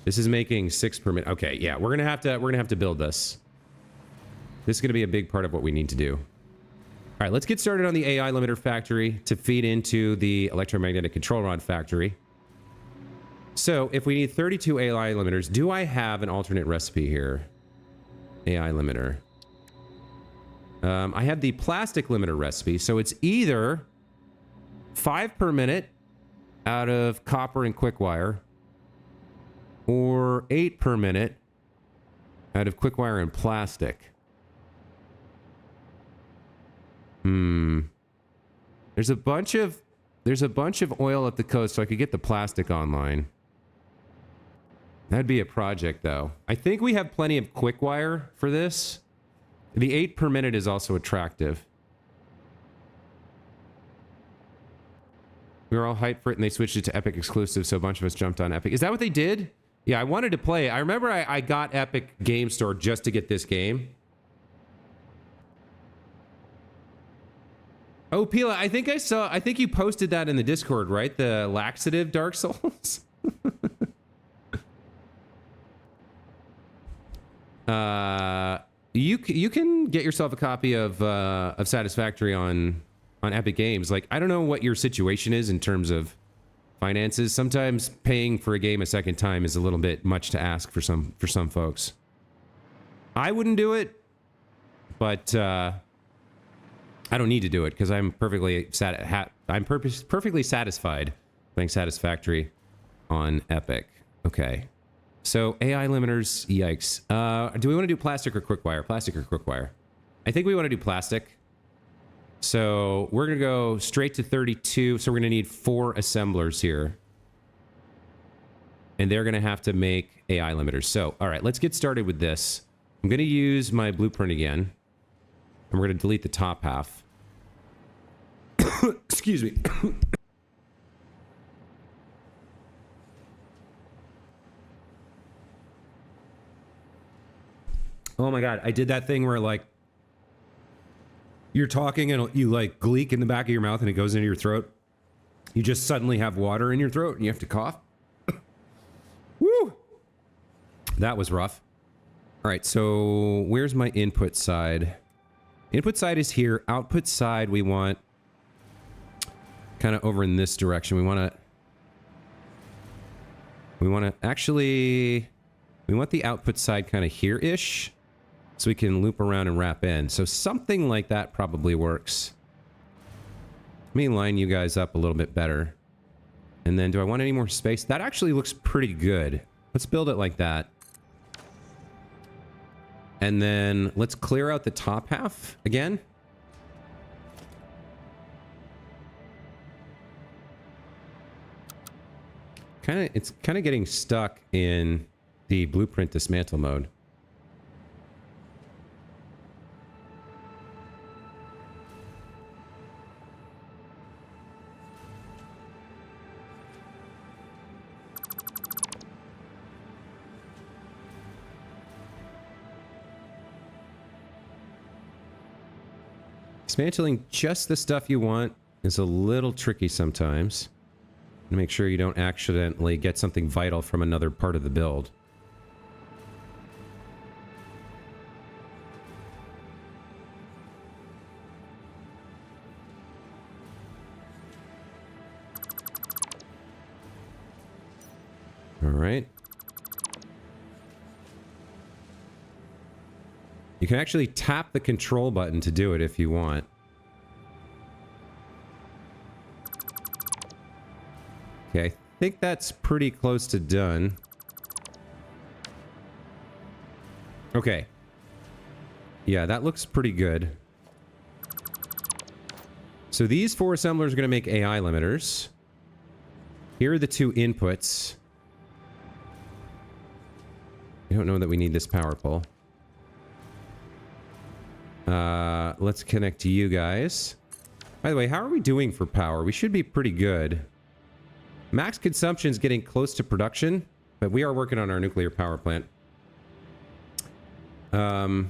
This is making 6 per minute. Okay, yeah, we're gonna have to build this. This is gonna be a big part of what we need to do. All right, let's get started on the AI limiter factory to feed into the electromagnetic control rod factory. So if we need 32 AI limiters, do I have an alternate recipe here? AI limiter. I have the plastic limiter recipe, so it's either 5 per minute out of copper and quick wire, or 8 per minute out of quick wire and plastic. There's a bunch of oil at the coast, so I could get the plastic online. That'd be a project, though. I think we have plenty of quick wire for this. The 8 per minute is also attractive. We were all hyped for it, and they switched it to Epic exclusive, so a bunch of us jumped on Epic. Is that what they did? Yeah, I wanted to play. I remember I got Epic Game Store just to get this game. Oh, Pila, I think you posted that in the Discord, right? The laxative Dark Souls? You can get yourself a copy of Satisfactory on Epic Games. Like, I don't know what your situation is in terms of finances. Sometimes paying for a game a second time is a little bit much to ask for some folks. I wouldn't do it, but I don't need to do it because I'm perfectly perfectly satisfied playing Satisfactory on Epic. Okay. So AI limiters, yikes. Do we want to do plastic or quick wire? Plastic or quick wire? I think we want to do plastic. So we're going to go straight to 32. So we're going to need 4 assemblers here. And they're going to have to make AI limiters. So, all right, let's get started with this. I'm going to use my blueprint again. And we're going to delete the top half. Excuse me. Oh my God, I did that thing where like you're talking and you like gleek in the back of your mouth and it goes into your throat. You just suddenly have water in your throat and you have to cough. Woo! That was rough. All right, so where's my input side? Input side is here. Output side we want kind of over in this direction. We want the output side kind of here-ish. So we can loop around and wrap in. So something like that probably works. Let me line you guys up a little bit better. And then do I want any more space? That actually looks pretty good. Let's build it like that. And then let's clear out the top half again. It's kind of getting stuck in the blueprint dismantle mode. Dismantling just the stuff you want is a little tricky sometimes. Make sure you don't accidentally get something vital from another part of the build. All right. You can actually tap the control button to do it if you want. Okay, I think that's pretty close to done. Okay. Yeah, that looks pretty good. So these 4 assemblers are going to make AI limiters. Here are the 2 inputs. I don't know that we need this power pole. Let's connect to you guys. By the way, how are we doing for power? We should be pretty good. Max consumption is getting close to production, but we are working on our nuclear power plant. Are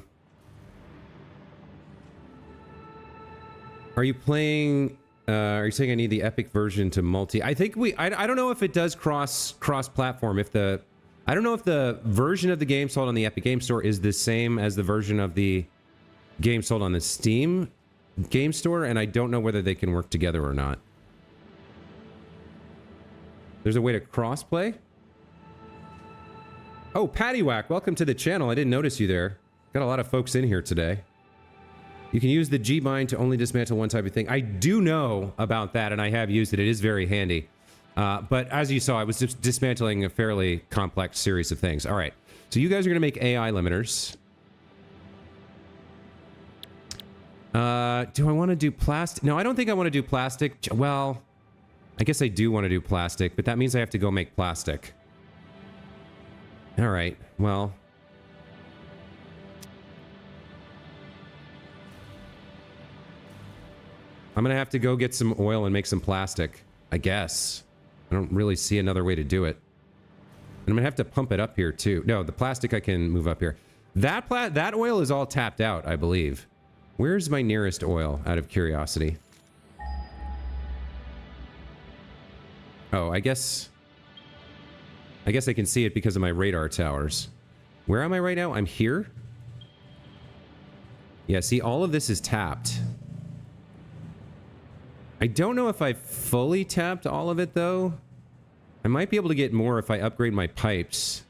you playing Are you saying I need the Epic version to multi? I think I don't know if it does cross-platform. I don't know if the version of the game sold on the Epic Game Store is the same as the version of the game sold on the Steam Game Store, and I don't know whether they can work together or not. There's a way to cross-play? Oh, Pattywhack, welcome to the channel. I didn't notice you there. Got a lot of folks in here today. You can use the G-Bind to only dismantle one type of thing. I do know about that, and I have used it. It is very handy. But as you saw, I was just dismantling a fairly complex series of things. All right. So you guys are going to make AI limiters. Do I want to do plastic? No, I don't think I want to do plastic. Well, I guess I do want to do plastic, but that means I have to go make plastic. All right. Well... I'm going to have to go get some oil and make some plastic, I guess. I don't really see another way to do it. And I'm going to have to pump it up here, too. No, the plastic I can move up here. That oil is all tapped out, I believe. Where's my nearest oil, out of curiosity? Oh, I guess I can see it because of my radar towers. Where am I right now? I'm here? Yeah, see, all of this is tapped. I don't know if I fully tapped all of it, though. I might be able to get more if I upgrade my pipes.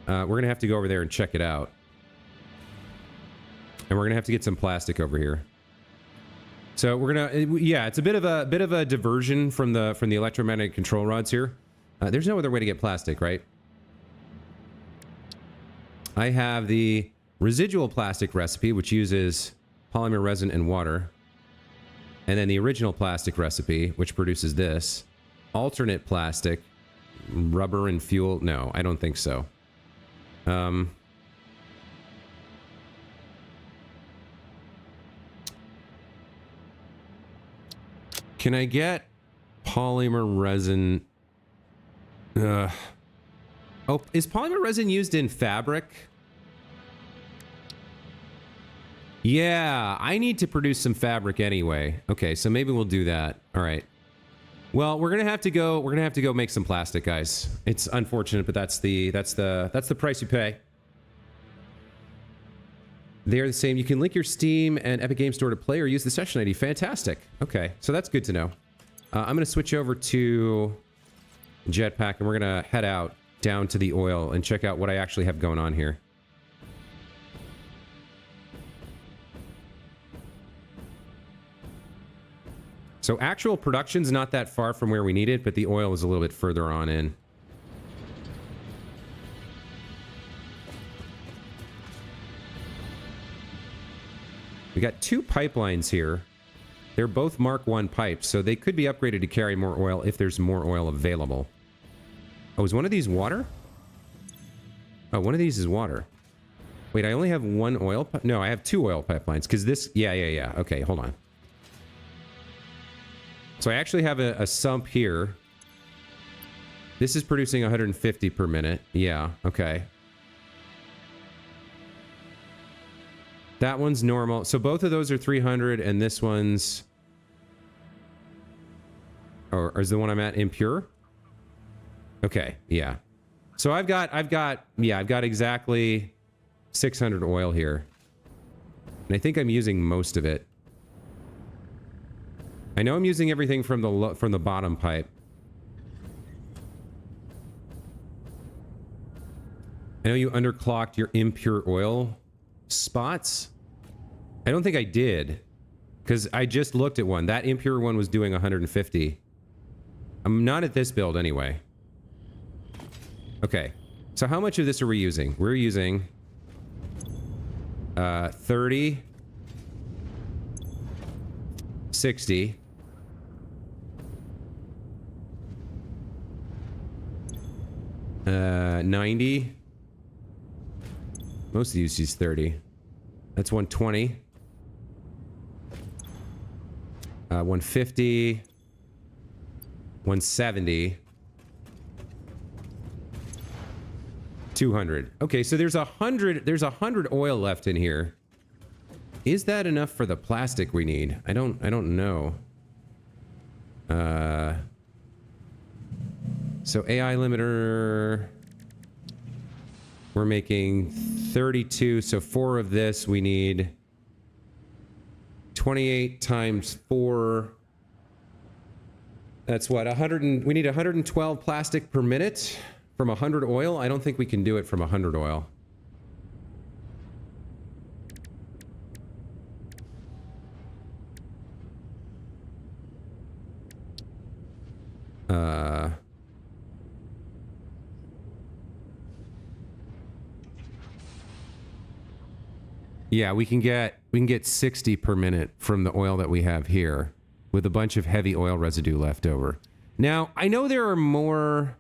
We're going to have to go over there and check it out. And we're going to have to get some plastic over here. So we're going to... Yeah, it's a bit of a diversion from the electromagnetic control rods here. There's no other way to get plastic, right? I have the residual plastic recipe, which uses polymer resin and water. And then the original plastic recipe, which produces this. Alternate plastic, rubber and fuel. No, I don't think so. Can I get polymer resin? Oh, is polymer resin used in fabric? Yeah, I need to produce some fabric anyway. Okay, so maybe we'll do that. All right. Well, we're gonna have to go make some plastic, guys. It's unfortunate, but that's the price you pay. They are the same. You can link your Steam and Epic Game Store to play or use the session ID. Fantastic. Okay, so that's good to know. I'm gonna switch over to Jetpack, and we're gonna head out down to the oil and check out what I actually have going on here. So actual production's not that far from where we need it, but the oil is a little bit further on in. We got two pipelines here. They're both Mark I pipes, so they could be upgraded to carry more oil if there's more oil available. Oh, is one of these water? Oh, one of these is water. Wait, I only have one oil pipe? No, I have two oil pipelines, because this... Yeah. Okay, hold on. So I actually have a sump here. This is producing 150 per minute. Yeah, okay. That one's normal. So both of those are 300, and this one's... Or is the one I'm at impure? Okay, yeah. So I've got exactly 600 oil here. And I think I'm using most of it. I know I'm using everything from the bottom pipe. I know you underclocked your impure oil spots. I don't think I did, because I just looked at one. That impure one was doing 150. I'm not at this build anyway. Okay, so how much of this are we using? We're using 30, 60. 90. Most of the use is 30. That's 120. 150. 170. 200. Okay, so there's 100 oil left in here. Is that enough for the plastic we need? I don't know. So AI limiter, we're making 32. So 4 of this, we need 28 times 4. That's what, 100 and, we need 112 plastic per minute from 100 oil. I don't think we can do it from 100 oil. Yeah, we can get 60 per minute from the oil that we have here, with a bunch of heavy oil residue left over. Now, I know there are more.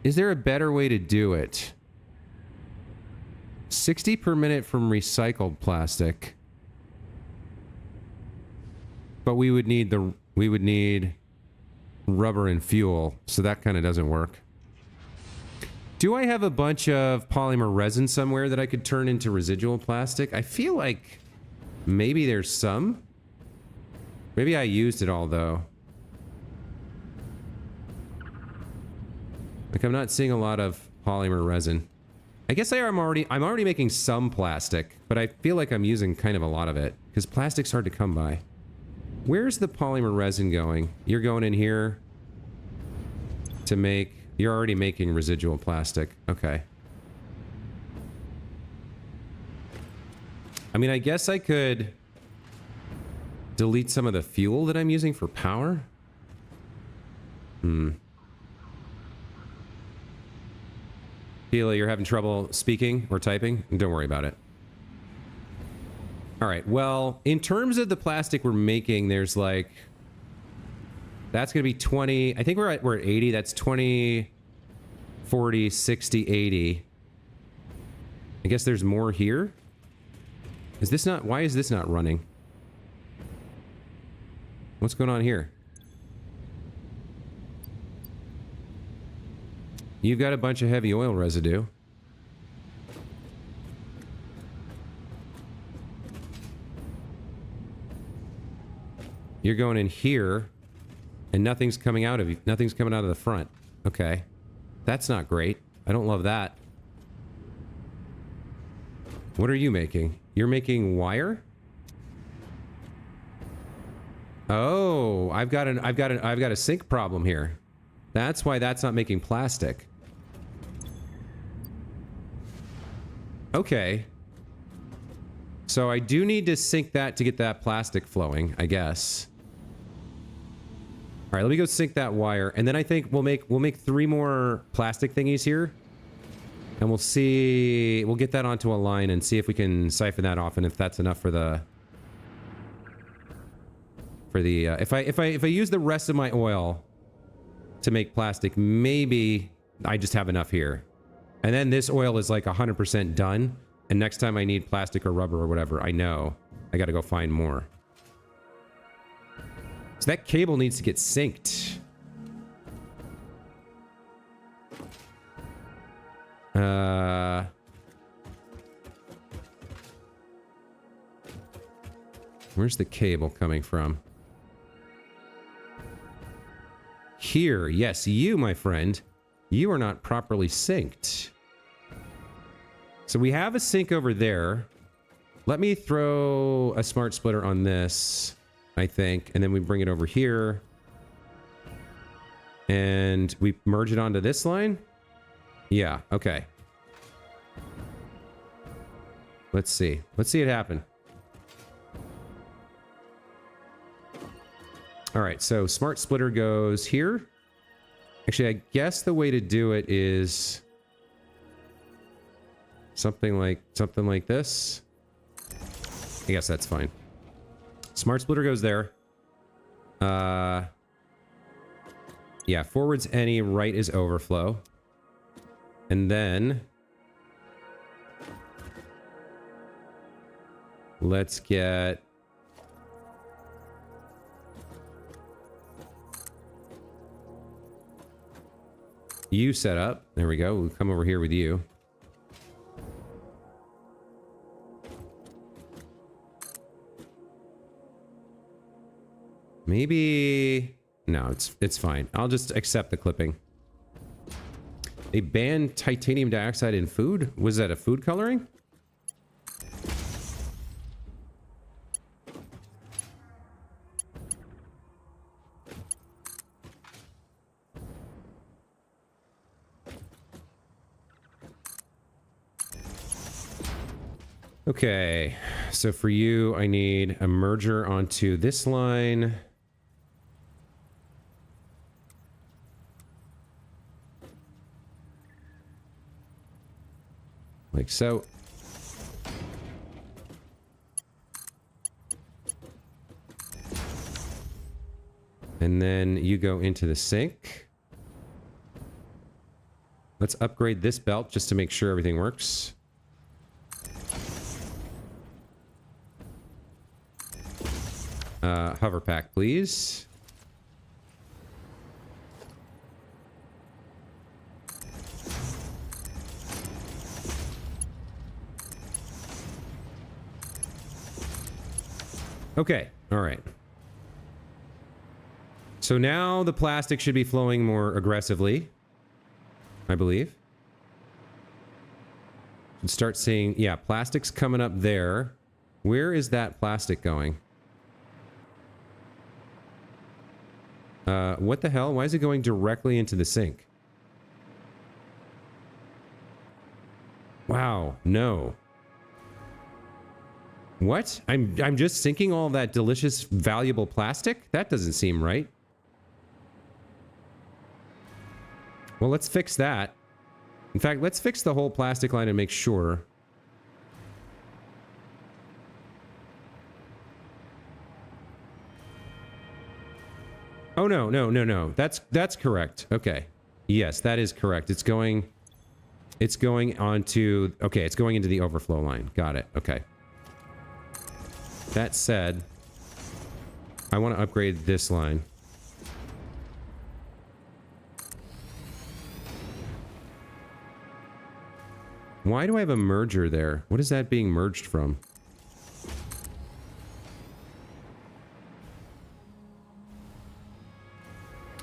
Is there a better way to do it? 60 per minute from recycled plastic. But we would need rubber and fuel, so that kind of doesn't work. Do I have a bunch of polymer resin somewhere that I could turn into residual plastic? I feel like maybe there's some. Maybe I used it all though. Like, I'm not seeing a lot of polymer resin. I guess I'm already making some plastic, but I feel like I'm using kind of a lot of it because plastic's hard to come by. Where's the polymer resin going? You're going in here to make... You're already making residual plastic. Okay. I mean, I guess I could delete some of the fuel that I'm using for power. Sheila, you're having trouble speaking or typing? Don't worry about it. All right. Well, in terms of the plastic we're making, there's like... That's going to be 20. I think we're at 80. That's 20, 40, 60, 80. I guess there's more here. Is this not... Why is this not running? What's going on here? You've got a bunch of heavy oil residue. You're going in here. And nothing's coming out of you. Nothing's coming out of the front. Okay. That's not great. I don't love that. What are you making? You're making wire? Oh, I've got a sink problem here. That's why that's not making plastic. Okay. So I do need to sink that to get that plastic flowing, I guess. All right, let me go sink that wire, and then I think we'll make 3 more plastic thingies here, and we'll see. We'll get that onto a line and see if we can siphon that off, and if that's enough for the. If I use the rest of my oil to make plastic, maybe I just have enough here, and then this oil is like 100% done, and next time I need plastic or rubber or whatever, I know I got to go find more. So that cable needs to get synced. Where's the cable coming from? Here. Yes, you, my friend. You are not properly synced. So we have a sink over there. Let me throw a smart splitter on this, I think, and then we bring it over here. And we merge it onto this line? Yeah, okay. Let's see. Let's see it happen. All right, so smart splitter goes here. Actually, I guess the way to do it is something like this. I guess that's fine. Smart splitter goes there. Yeah, forward's any, right is overflow. And then let's get you set up. There we go. We'll come over here with you. Maybe... No, it's fine. I'll just accept the clipping. They banned titanium dioxide in food? Was that a food coloring? Okay, so for you, I need a merger onto this line. Like so. And then you go into the sink. Let's upgrade this belt just to make sure everything works. Hover pack, please. Okay, all right. So now the plastic should be flowing more aggressively, I believe. And start seeing, yeah, plastic's coming up there. Where is that plastic going? What the hell? Why is it going directly into the sink? Wow, no. What? I'm just sinking all that delicious, valuable plastic? That doesn't seem right. Well, let's fix that. In fact, let's fix the whole plastic line and make sure. Oh, no, no, no, no. That's correct. Okay. Yes, that is correct. It's going onto... Okay, it's going into the overflow line. Got it. Okay. That said, I want to upgrade this line. Why do I have a merger there? What is that being merged from?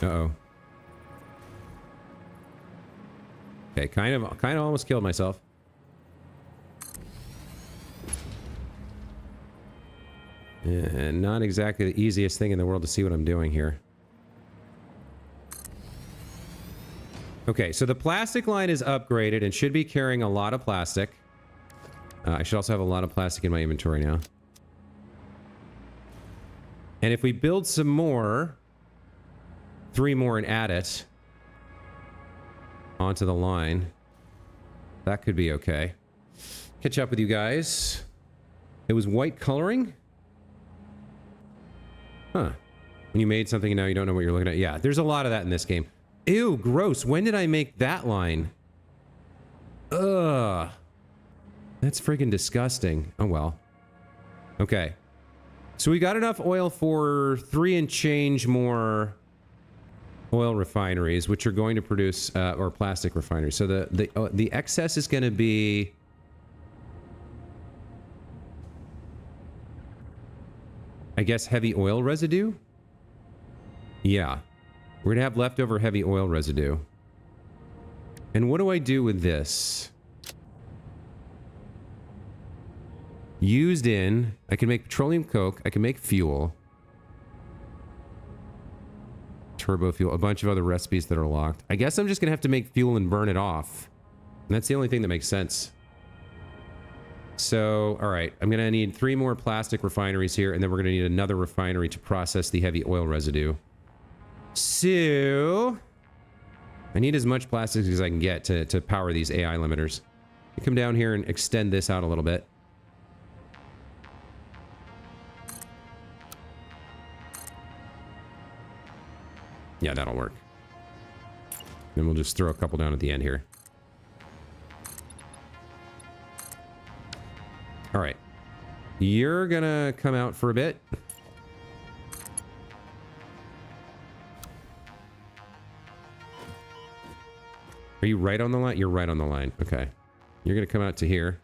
Uh-oh. Okay, kind of almost killed myself. And not exactly the easiest thing in the world to see what I'm doing here. Okay, so the plastic line is upgraded and should be carrying a lot of plastic. I should also have a lot of plastic in my inventory now. And if we build some more, 3 more and add it onto the line, that could be okay. Catch up with you guys. It was white coloring? Huh. When you made something and now you don't know what you're looking at. Yeah, there's a lot of that in this game. Ew, gross. When did I make that line? Ugh. That's friggin' disgusting. Oh, well. Okay. So we got enough oil for 3 and change more oil refineries, which are going to produce, or plastic refineries. So the excess is going to be... I guess heavy oil residue? Yeah. We're going to have leftover heavy oil residue. And what do I do with this? Used in... I can make petroleum coke. I can make fuel. Turbo fuel. A bunch of other recipes that are locked. I guess I'm just going to have to make fuel and burn it off. And that's the only thing that makes sense. So, all right. I'm going to need 3 more plastic refineries here, and then we're going to need another refinery to process the heavy oil residue. So, I need as much plastic as I can get to power these AI limiters. You come down here and extend this out a little bit. Yeah, that'll work. And we'll just throw a couple down at the end here. All right. You're gonna come out for a bit. Are you right on the line? You're right on the line. Okay. You're gonna come out to here.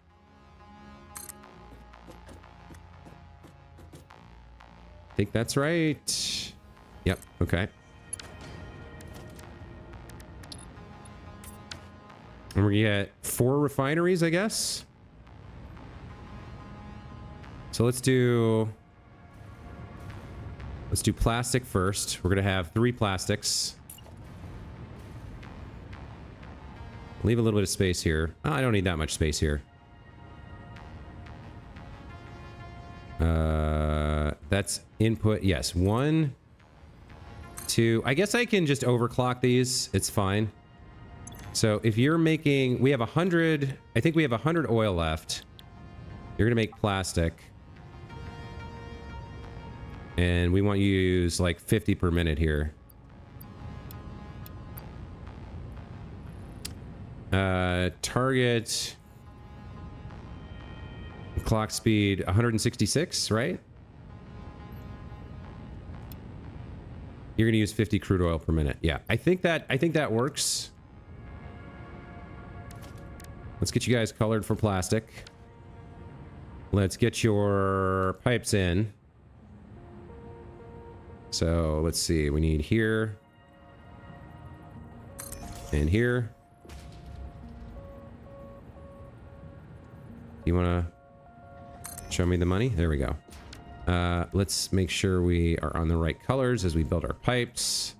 I think that's right. Yep, okay. And we're gonna get 4 refineries, I guess. So let's do plastic first. We're gonna have 3 plastics. Leave a little bit of space here. Oh, I don't need that much space here. That's input. Yes, 1, 2. I guess I can just overclock these. It's fine. So if you're making, we have 100. I think we have 100 oil left. You're gonna make plastic, and we want you to use like 50 per minute here. Target clock speed 166, right? You're gonna use 50 crude oil per minute. Yeah, I think that works. Let's get you guys colored for plastic. Let's get your pipes in. So let's see, we need here and here. You want to show me the money? There we go. Let's make sure we are on the right colors as we build our pipes.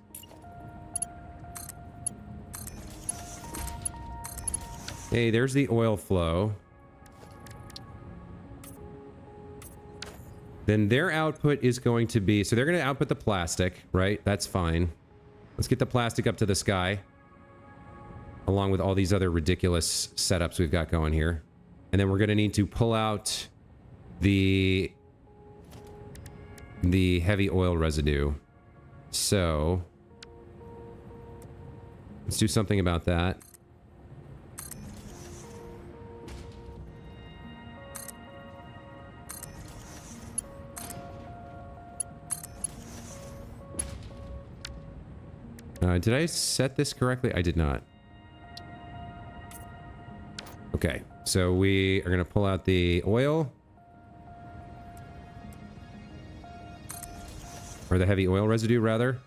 Hey, there's the oil flow. Then their output is going to be, so they're going to output the plastic, right? That's fine. Let's get the plastic up to the sky, along with all these other ridiculous setups we've got going here. And then we're going to need to pull out the heavy oil residue. So let's do something about that. Did I set this correctly? I did not. Okay, so we are going to pull out the oil. Or the heavy oil residue, rather.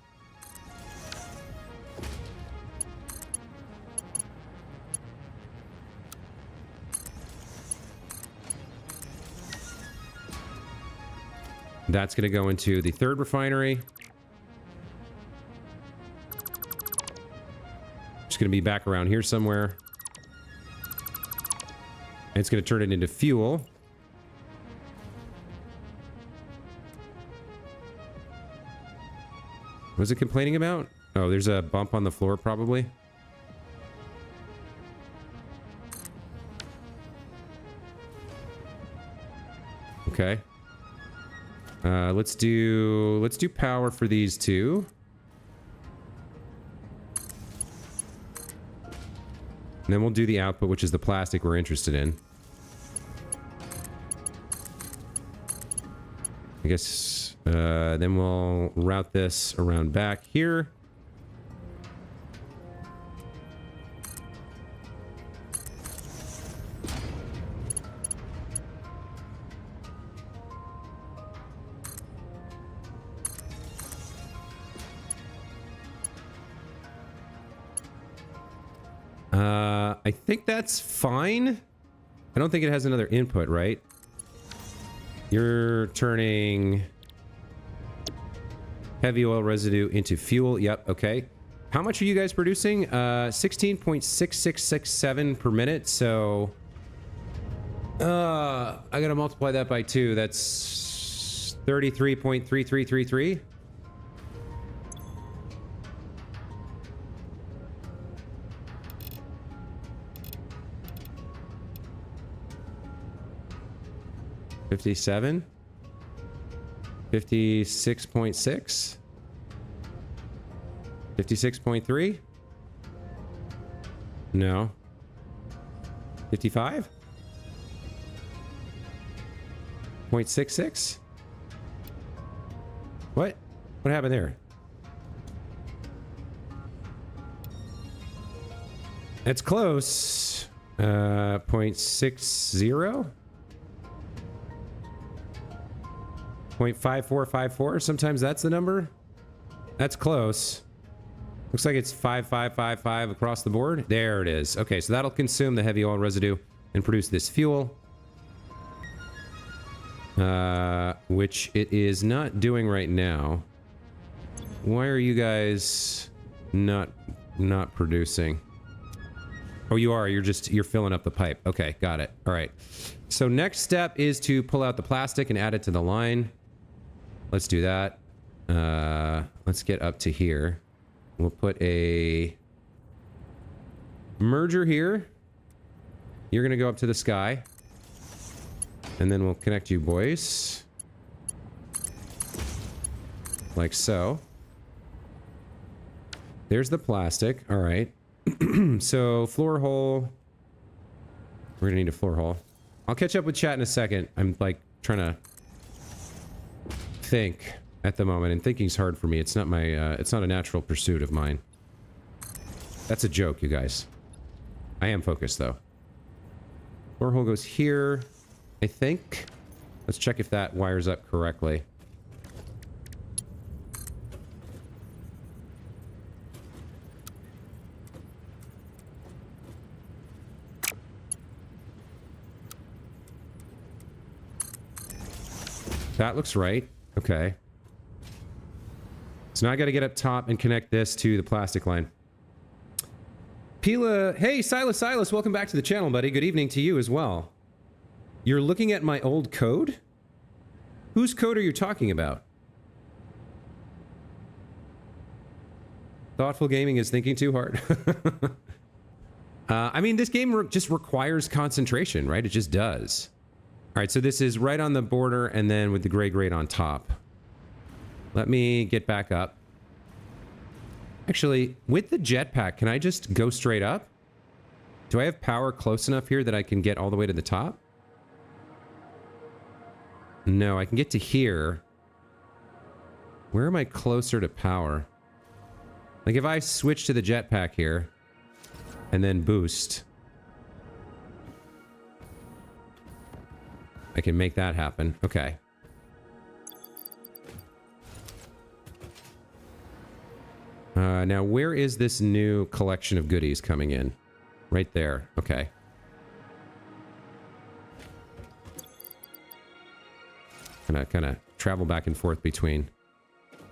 That's going to go into the 3rd refinery. Just going to be back around here somewhere. And it's going to turn it into fuel. What was it complaining about? Oh, there's a bump on the floor, probably. Okay. Let's do power for these 2. And then we'll do the output, which is the plastic we're interested in. I guess then we'll route this around back here. I think that's fine. I don't think it has another input, right? You're turning heavy oil residue into fuel. Yep, okay. How much are you guys producing? 16.6667 per minute, so... I gotta multiply that by 2. That's 33.3333. $57, 56.6, 56.3. No. 55. 0.66. What happened there? It's close. 0.60. 0.5454. Sometimes that's the number. That's close. Looks like it's 5555 across the board. There it is. Okay, so that'll consume the heavy oil residue and produce this fuel. Which it is not doing right now. Why are you guys not producing? Oh, you are. You're filling up the pipe. Okay, got it. All right. So next step is to pull out the plastic and add it to the line. Let's do that. Let's get up to here. We'll put a merger here. You're gonna go up to the sky. And then we'll connect you boys. Like so. There's the plastic. All right. So floor hole. We're gonna need a floor hole. I'll catch up with chat in a second. I'm like trying to think at the moment, and thinking's hard for me. It's not my it's not a natural pursuit of mine. That's a joke, you guys. I am focused though. Floor hole goes here, I think. Let's check if that wires up correctly. That looks right. Okay. So now I got to get up top and connect this to the plastic line. Pila, hey, Silas, welcome back to the channel, buddy. Good evening to you as well. You're looking at my old code? Whose code are you talking about? Thoughtful gaming is thinking too hard. I mean, this game just requires concentration, right? It just does. All right, so this is right on the border and then with the gray grate on top. Let me get back up. Actually, with the jetpack, can I just go straight up? Do I have power close enough here that I can get all the way to the top? No, I can get to here. Where am I closer to power? Like if I switch to the jetpack here and then boost, I can make that happen. Okay. Now, where is this new collection of goodies coming in? Right there. Okay. Kind of travel back and forth between.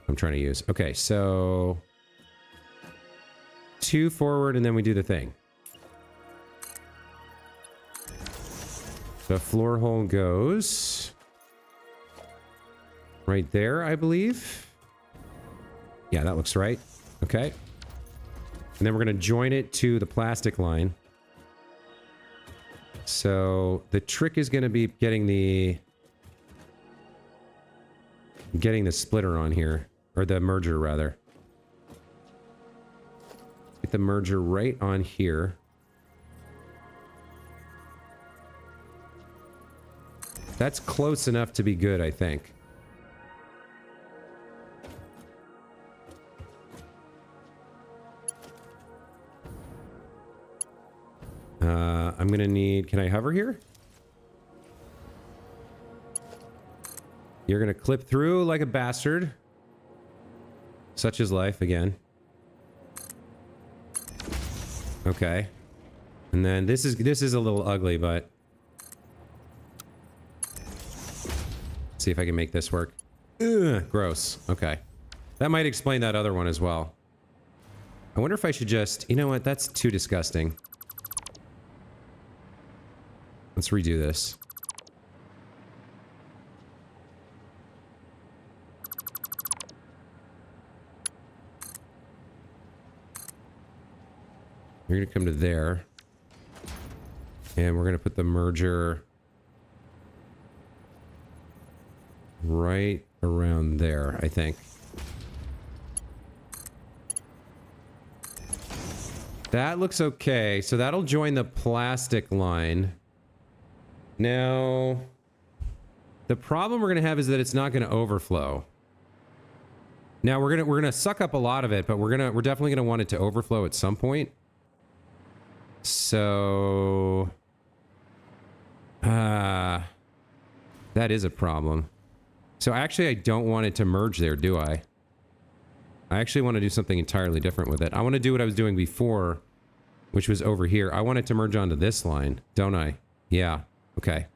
I'm trying to use. Okay, so 2 forward, and then we do the thing. The floor hole goes right there, I believe. Yeah, that looks right. Okay. And then we're going to join it to the plastic line. So the trick is going to be getting the splitter on here, or the merger rather. Get the merger right on here. That's close enough to be good, I think. I'm gonna need... Can I hover here? You're gonna clip through like a bastard. Such is life, again. Okay. And then this is a little ugly, but... see if I can make this work. Ugh, gross. Okay. That might explain that other one as well. I wonder if I should just... You know what? That's too disgusting. Let's redo this. You're going to come to there. And we're going to put the merger right around there, I think. That looks okay. So that'll join the plastic line. Now, the problem we're going to have is that it's not going to overflow. Now we're gonna suck up a lot of it, but we're definitely gonna want it to overflow at some point. So, that is a problem. So actually, I don't want it to merge there, do I? I actually want to do something entirely different with it. I want to do what I was doing before, which was over here. I want it to merge onto this line, don't I? Yeah. Okay.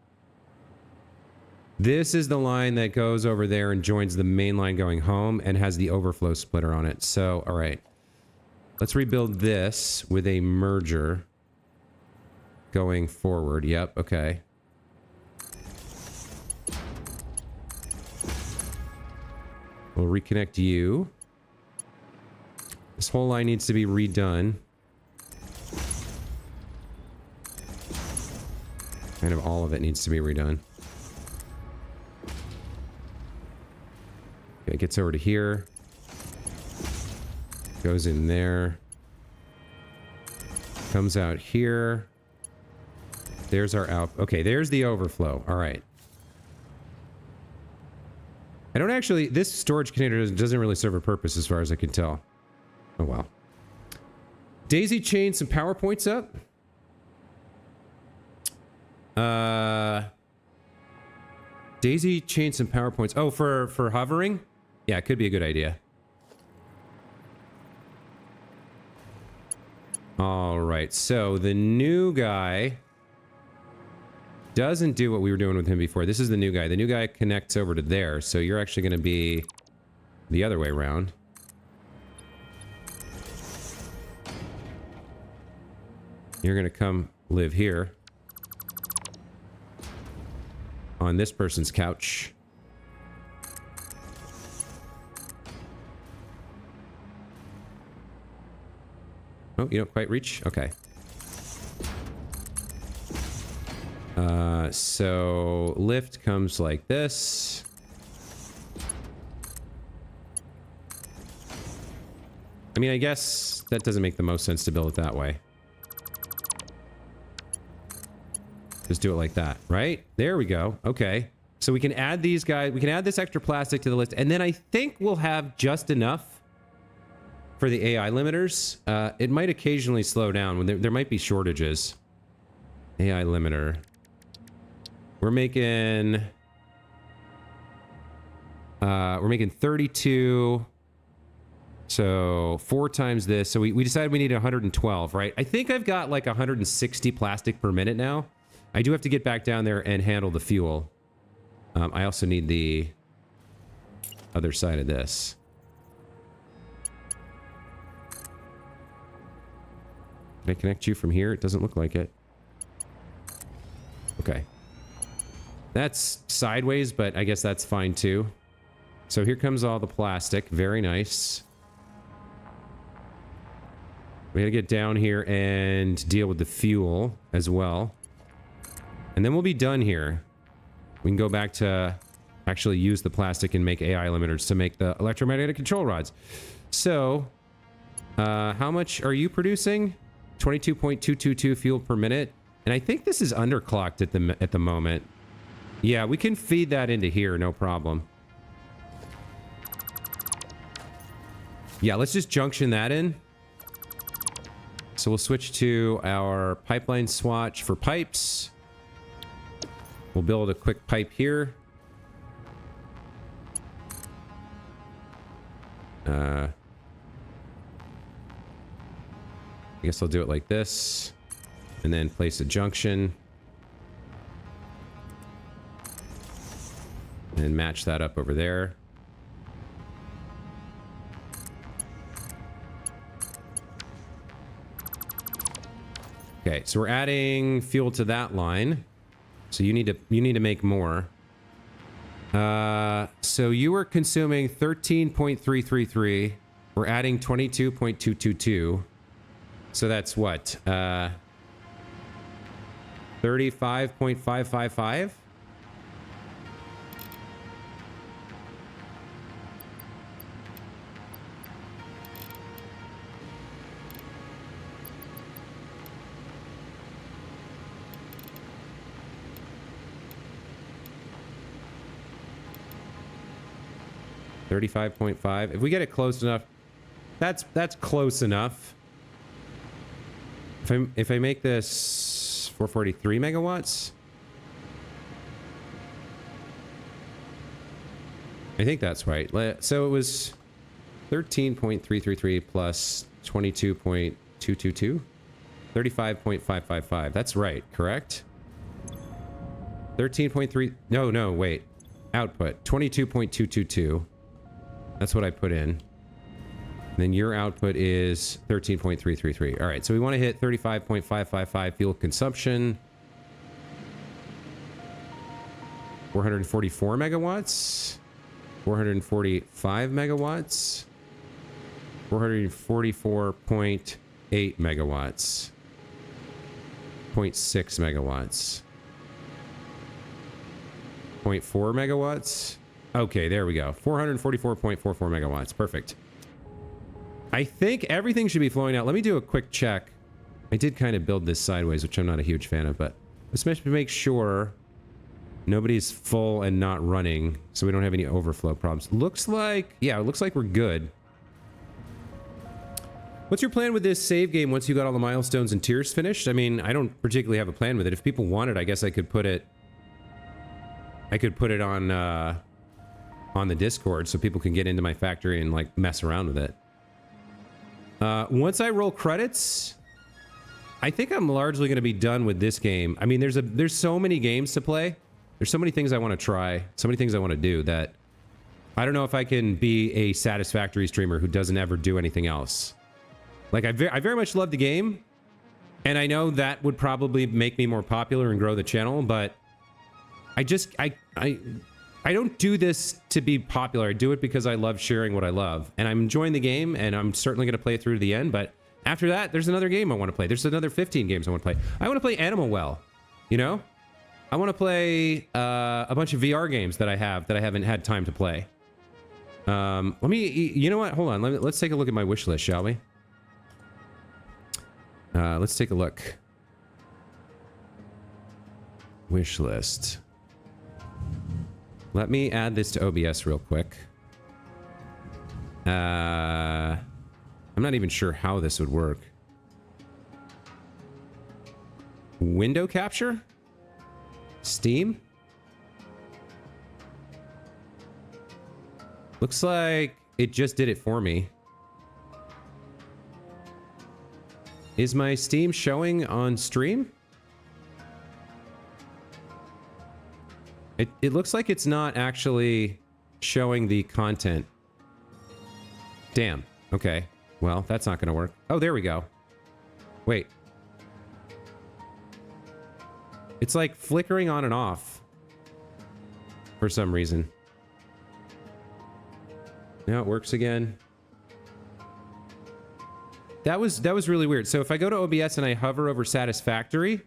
This is the line that goes over there and joins the main line going home and has the overflow splitter on it. So, all right. Let's rebuild this with a merger going forward. Yep. Okay. We'll reconnect you. This whole line needs to be redone. Kind of all of it needs to be redone. Okay, it gets over to here. Goes in there. Comes out here. There's our out. Okay, there's the overflow. All right. I don't actually... This storage container doesn't really serve a purpose as far as I can tell. Oh, well. Daisy chained some PowerPoints up. Daisy chained some PowerPoints. Oh, for hovering? Yeah, it could be a good idea. All right, so the new guy doesn't do what we were doing with him before. This is the new guy. The new guy connects over to there, so you're actually going to be the other way around. You're going to come live here on this person's couch. Oh, you don't quite reach? Okay. So lift comes like this. I mean, I guess that doesn't make the most sense to build it that way. Just do it like that, right? There we go. Okay. So we can add these guys. We can add this extra plastic to the list. And then I think we'll have just enough for the AI limiters. It might occasionally slow down when there might be shortages. AI limiter. We're making 32. So 4 times this. So we decided we need 112, right? I think I've got like 160 plastic per minute now. I do have to get back down there and handle the fuel. I also need the other side of this. Can I connect you from here? It doesn't look like it. Okay. That's sideways, but I guess that's fine too. So here comes all the plastic. Very nice. We gotta get down here and deal with the fuel as well. And then we'll be done here. We can go back to actually use the plastic and make AI limiters to make the electromagnetic control rods. So, how much are you producing? 22.222 fuel per minute. And I think this is underclocked at the moment. Yeah, we can feed that into here, no problem. Yeah, let's just junction that in. So we'll switch to our pipeline swatch for pipes. We'll build a quick pipe here. I guess I'll do it like this. And then place a junction. And match that up over there. Okay, so we're adding fuel to that line. So you need to make more. So you were consuming 13.333. We're adding 22.222. So that's what? 35.555? $35.5. If we get it close enough, that's close enough. If I make this 443 megawatts, I think that's right. So it was 13.333 plus 22.222? 35.555. That's right, correct? 13.3... No, wait. Output. 22.222. That's what I put in. And then your output is 13.333. All right, so we want to hit 35.555 fuel consumption. 444 megawatts. 445 megawatts. 444.8 megawatts. 0.6 megawatts. 0.4 megawatts. Okay, there we go. 444.44 megawatts. Perfect. I think everything should be flowing out. Let me do a quick check. I did kind of build this sideways, which I'm not a huge fan of, but let's make sure nobody's full and not running, so we don't have any overflow problems. Looks like, yeah, it looks like we're good. What's your plan with this save game once you got all the milestones and tiers finished? I mean, I don't particularly have a plan with it. If people want it, I guess I could put it on the Discord so people can get into my factory and like mess around with it. Once I roll credits, I think I'm largely going to be done with this game. I mean, there's so many games to play. There's so many things I want to try, so many things I want to do that I don't know if I can be a Satisfactory streamer who doesn't ever do anything else. Like, I very much love the game, and I know that would probably make me more popular and grow the channel, but I don't do this to be popular. I do it because I love sharing what I love, and I'm enjoying the game, and I'm certainly going to play it through to the end, but after that, there's another game I want to play. There's another 15 games I want to play. I want to play Animal Well, you know? I want to play a bunch of VR games that I haven't had time to play. Let me, you know what? Hold on. Let's take a look at my wish list, shall we? Let's take a look. Wish list. Let me add this to OBS real quick. I'm not even sure how this would work. Window capture? Steam? Looks like it just did it for me. Is my Steam showing on stream? It looks like it's not actually showing the content. Damn. Okay. Well, that's not going to work. Oh, there we go. Wait. It's like flickering on and off for some reason. Now it works again. That was really weird. So if I go to OBS and I hover over Satisfactory,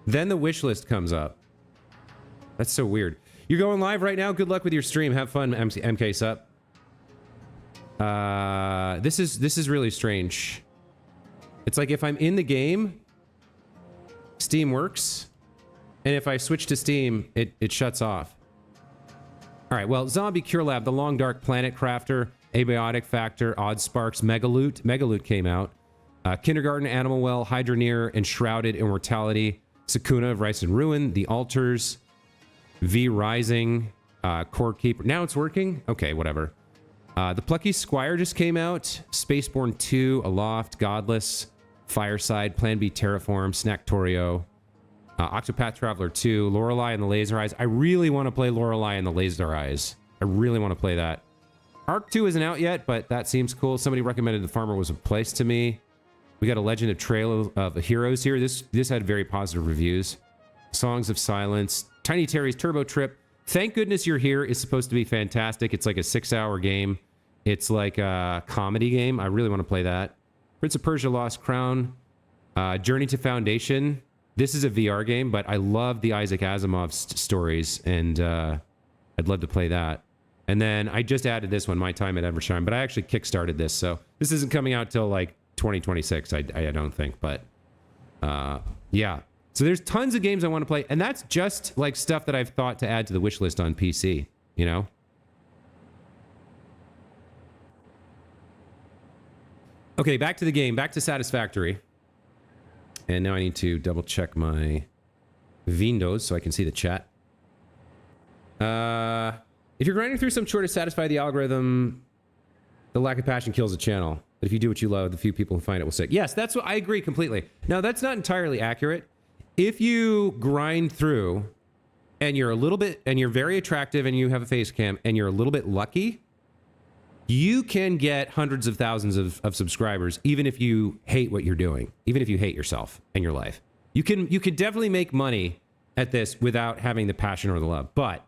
then the wish list comes up. That's so weird. You're going live right now? Good luck with your stream. Have fun, MK Sup. This is really strange. It's like if I'm in the game, Steam works, and if I switch to Steam, it shuts off. All right, well, Zombie Cure Lab, The Long Dark Planet Crafter, Abiotic Factor, Odd Sparks, Megaloot. Megaloot came out. Kindergarten, Animal Well, Hydroneer, Enshrouded, Immortality, Sakuna of Rice and Ruin, The Altars, V Rising, Core Keeper. Now it's working? Okay, whatever. The Plucky Squire just came out. Spaceborne 2, Aloft, Godless, Fireside, Plan B Terraform, Snacktorio, Octopath Traveler 2, Lorelei and the Laser Eyes. I really want to play Lorelei and the Laser Eyes. I really want to play that. Arc 2 isn't out yet, but that seems cool. Somebody recommended The Farmer Was a Place to me. We got a Legend of Trail of Heroes here. This had very positive reviews. Songs of Silence, Tiny Terry's Turbo Trip. Thank Goodness You're Here is supposed to be fantastic. It's like a 6-hour game. It's like a comedy game. I really want to play that. Prince of Persia Lost Crown. Journey to Foundation. This is a VR game, but I love the Isaac Asimov stories, and I'd love to play that. And then I just added this one, My Time at Evershine, but I actually kickstarted this, so this isn't coming out till like 2026, I don't think, but yeah. So there's tons of games I want to play, and that's just like stuff that I've thought to add to the wish list on PC, you know? Okay, back to the game, back to Satisfactory. And now I need to double check my Windows so I can see the chat. If you're grinding through some chore to satisfy the algorithm, The lack of passion kills a channel. But if you do what you love, the few people who find it will stick. Yes, that's what I agree completely. Now, that's not entirely accurate. If you grind through and you're a little bit, and you're very attractive and you have a face cam and you're a little bit lucky, you can get hundreds of thousands of subscribers, even if you hate what you're doing, even if you hate yourself and your life. You could definitely make money at this without having the passion or the love. But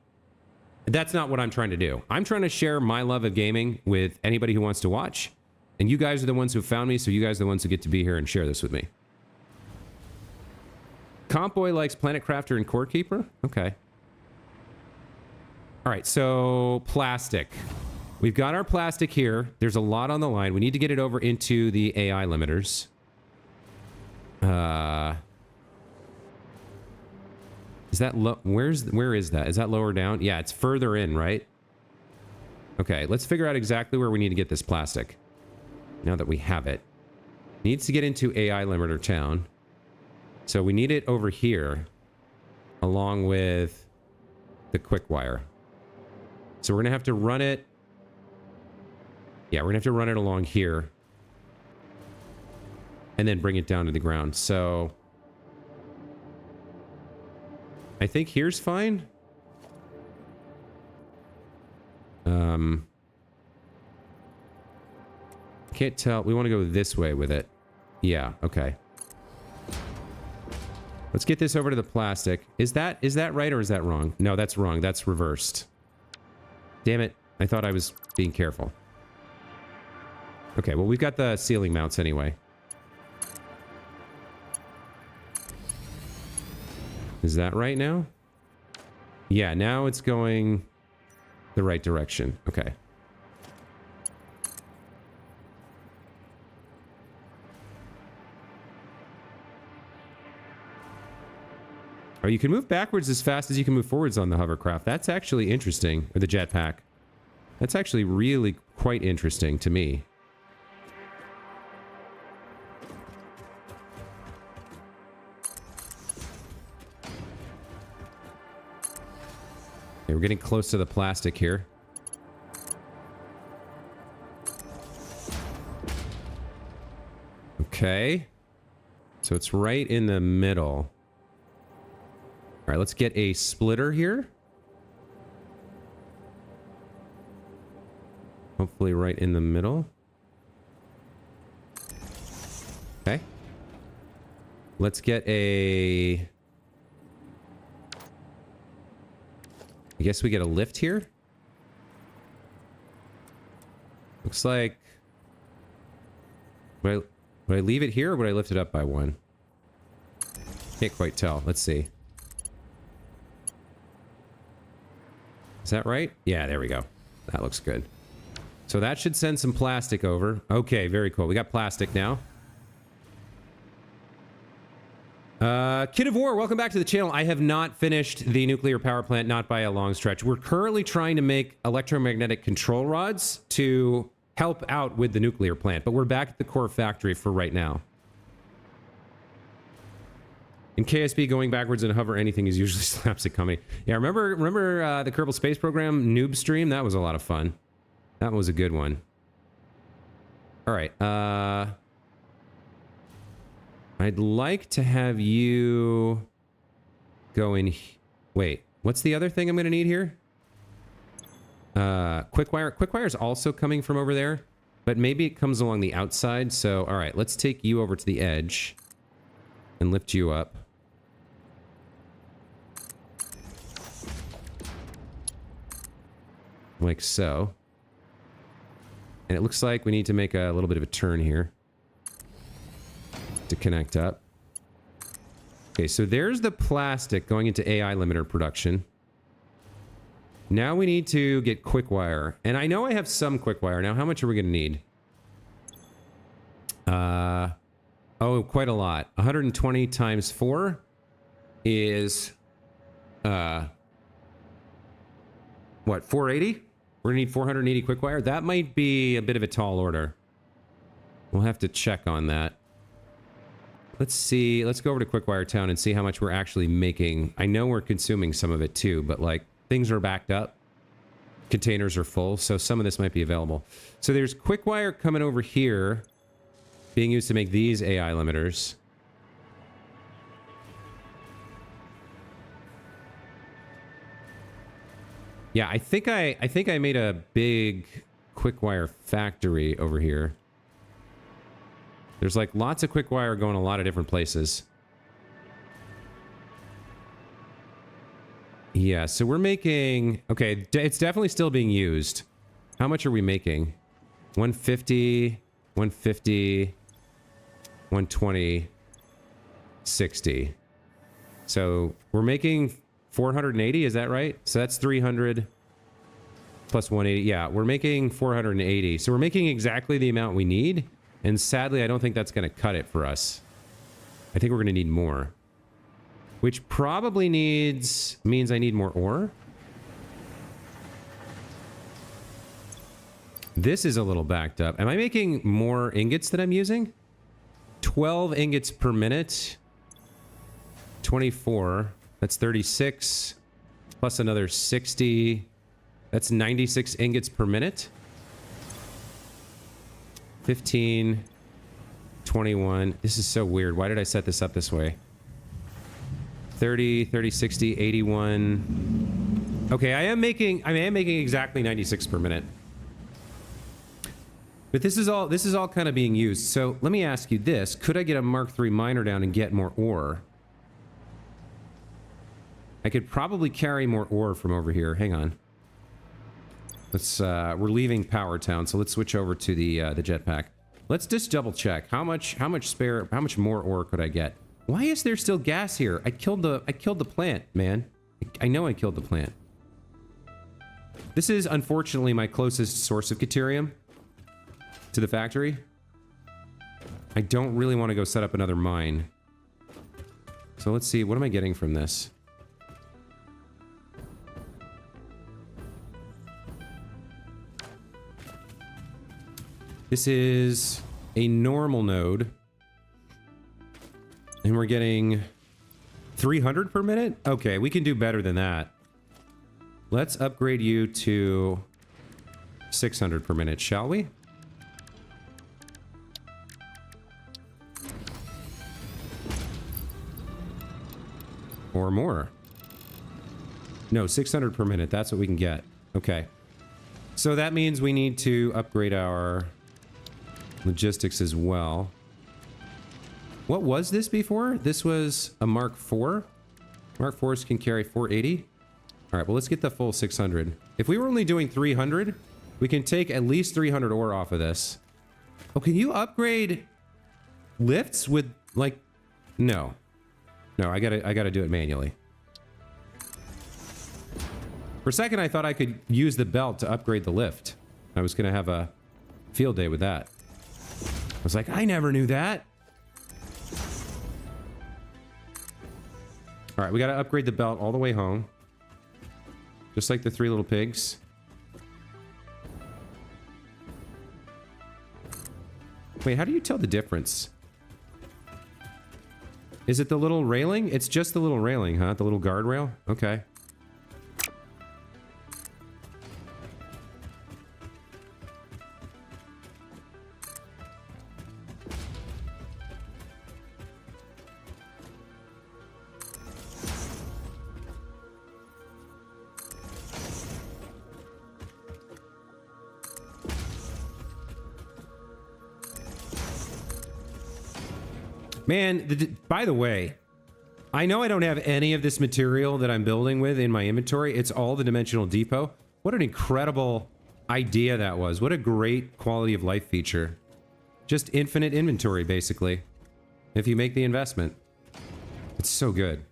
that's not what I'm trying to do. I'm trying to share my love of gaming with anybody who wants to watch. And you guys are the ones who found me, so you guys are the ones who get to be here and share this with me. Compboy likes Planet Crafter and Core Keeper? Okay. All right, so plastic. We've got our plastic here. There's a lot on the line. We need to get it over into the AI limiters. Is that low? Where is that? Is that lower down? Yeah, it's further in, right? Okay, let's figure out exactly where we need to get this plastic. Now that we have it. Needs to get into AI limiter town. So we need it over here, along with the quick wire. So we're going to have to run it. Yeah, we're going to have to run it along here. And then bring it down to the ground. So I think here's fine. Can't tell. We want to go this way with it. Yeah, okay. Let's get this over to the plastic. Is that right or is that wrong? No, that's wrong. That's reversed. Damn it. I thought I was being careful. Okay, well, we've got the ceiling mounts anyway. Is that right now? Yeah, now it's going the right direction. Okay. Oh, you can move backwards as fast as you can move forwards on the hovercraft. That's actually interesting. Or the jetpack. That's actually really quite interesting to me. Okay, we're getting close to the plastic here. Okay. So it's right in the middle. All right, let's get a splitter here. Hopefully right in the middle. Okay. Let's get a... I guess we get a lift here. Looks like... Would I leave it here or would I lift it up by one? Can't quite tell. Let's see. Is that right? Yeah, there we go. That looks good. So that should send some plastic over. Okay, very cool. We got plastic now. Kid of War, welcome back to the channel. I have not finished the nuclear power plant, not by a long stretch. We're currently trying to make electromagnetic control rods to help out with the nuclear plant, but we're back at the core factory for right now. In KSP, going backwards and hover anything is usually slapstick comedy. Yeah, remember the Kerbal Space Program noob stream? That was a lot of fun. That was a good one. All right. I'd like to have you go in. Wait, what's the other thing I'm going to need here? Quick wire. Quick wire is also coming from over there, but maybe it comes along the outside. So, all right, let's take you over to the edge and lift you up. Like so. And it looks like we need to make a little bit of a turn here to connect up. Okay, so there's the plastic going into AI limiter production. Now we need to get quick wire. And I know I have some quick wire. Now, how much are we going to need? Oh, quite a lot. 120 times 4 is... what, 480? We're going to need 480 quick wire? That might be a bit of a tall order. We'll have to check on that. Let's see. Let's go over to Quickwire Town and see how much we're actually making. I know we're consuming some of it too, but like things are backed up. containers are full, so some of this might be available. So there's quick wire coming over here, being used to make these AI limiters. Yeah, I think I made a big quick wire factory over here. There's like lots of quick wire going a lot of different places. Yeah, so we're making... Okay, it's definitely still being used. How much are we making? 150, 150, 120, 60. So we're making 480, is that right? So that's 300 plus 180. Yeah, we're making 480. So we're making exactly the amount we need. And sadly, I don't think that's going to cut it for us. I think we're going to need more. Which probably means I need more ore. This is a little backed up. Am I making more ingots than I'm using? 12 ingots per minute. 24. That's 36. Plus another 60. That's 96 ingots per minute. 15. 21. This is so weird. Why did I set this up this way? 30, 30, 60, 81. Okay, I am making exactly 96 per minute. But this is all kind of being used. So let me ask you this. Could I get a Mark III miner down and get more ore? I could probably carry more ore from over here. Hang on. Let's we're leaving Power Town, so let's switch over to the jetpack. Let's just double check. How much more ore could I get? Why is there still gas here? I killed the plant, man. I know I killed the plant. This is unfortunately my closest source of Caterium to the factory. I don't really want to go set up another mine. So let's see, what am I getting from this? This is a normal node. And we're getting 300 per minute? Okay, we can do better than that. Let's upgrade you to 600 per minute, shall we? Or more. No, 600 per minute. That's what we can get. Okay. So that means we need to upgrade our logistics as well. What was this before? This was a Mark IV. Mark IVs can carry 480. All right, well, let's get the full 600. If we were only doing 300, we can take at least 300 ore off of this. Oh, can you upgrade lifts with, like... No. No, I gotta do it manually. For a second, I thought I could use the belt to upgrade the lift. I was gonna have a field day with that. I was like, I never knew that. All right, we got to upgrade the belt all the way home. Just like the three little pigs. Wait, how do you tell the difference? Is it the little railing? It's just the little railing, huh? The little guardrail? Okay. Man, by the way, I know I don't have any of this material that I'm building with in my inventory. It's all the Dimensional Depot. What an incredible idea that was. What a great quality of life feature. Just infinite inventory, basically, if you make the investment. It's so good.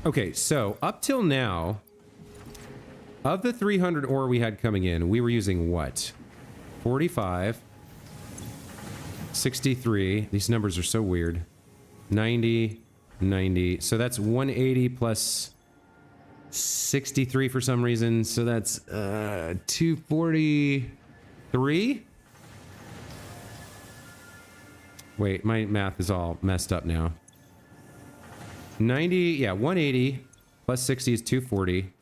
Okay, so up till now, of the 300 ore we had coming in, we were using what? 45, 63. These numbers are so weird. 90, 90. So that's 180 plus 63 for some reason. So that's 243. Wait, my math is all messed up now. 90, yeah, 180 plus 60 is 240.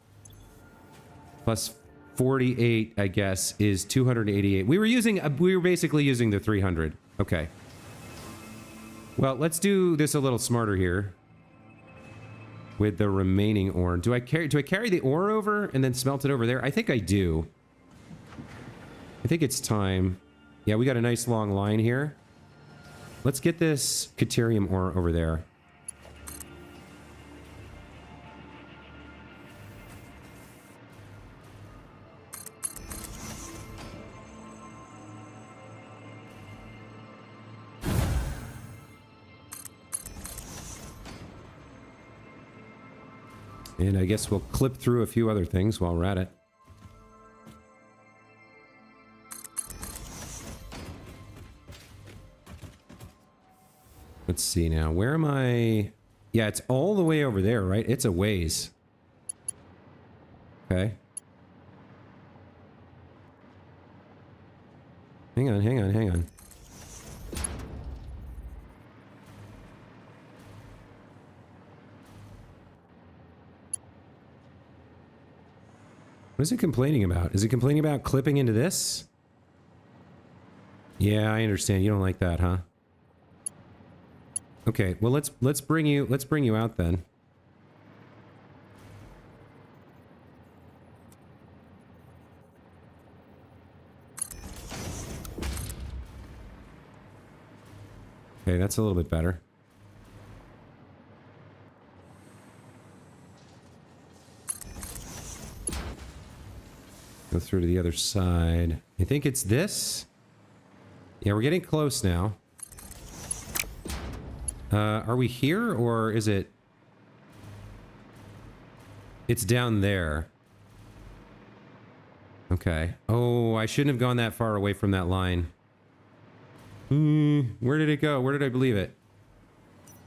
Plus 48, I guess, is 288. We were basically using the 300. Okay. Well, let's do this a little smarter here. With the remaining ore. Do I carry the ore over and then smelt it over there? I think I do. I think it's time. Yeah, we got a nice long line here. Let's get this Caterium ore over there. And I guess we'll clip through a few other things while we're at it. Let's see now. Where am I? Yeah, it's all the way over there, right? It's a ways. Okay. Hang on, hang on, hang on. What is it complaining about? Is it complaining about clipping into this? Yeah, I understand. You don't like that, huh? Okay, well let's bring you out then. Okay, that's a little bit better. Go through to the other side. I think it's this. Yeah, we're getting close now. Are we here or is it? It's down there. Okay. Oh, I shouldn't have gone that far away from that line. Where did it go? Where did I believe it?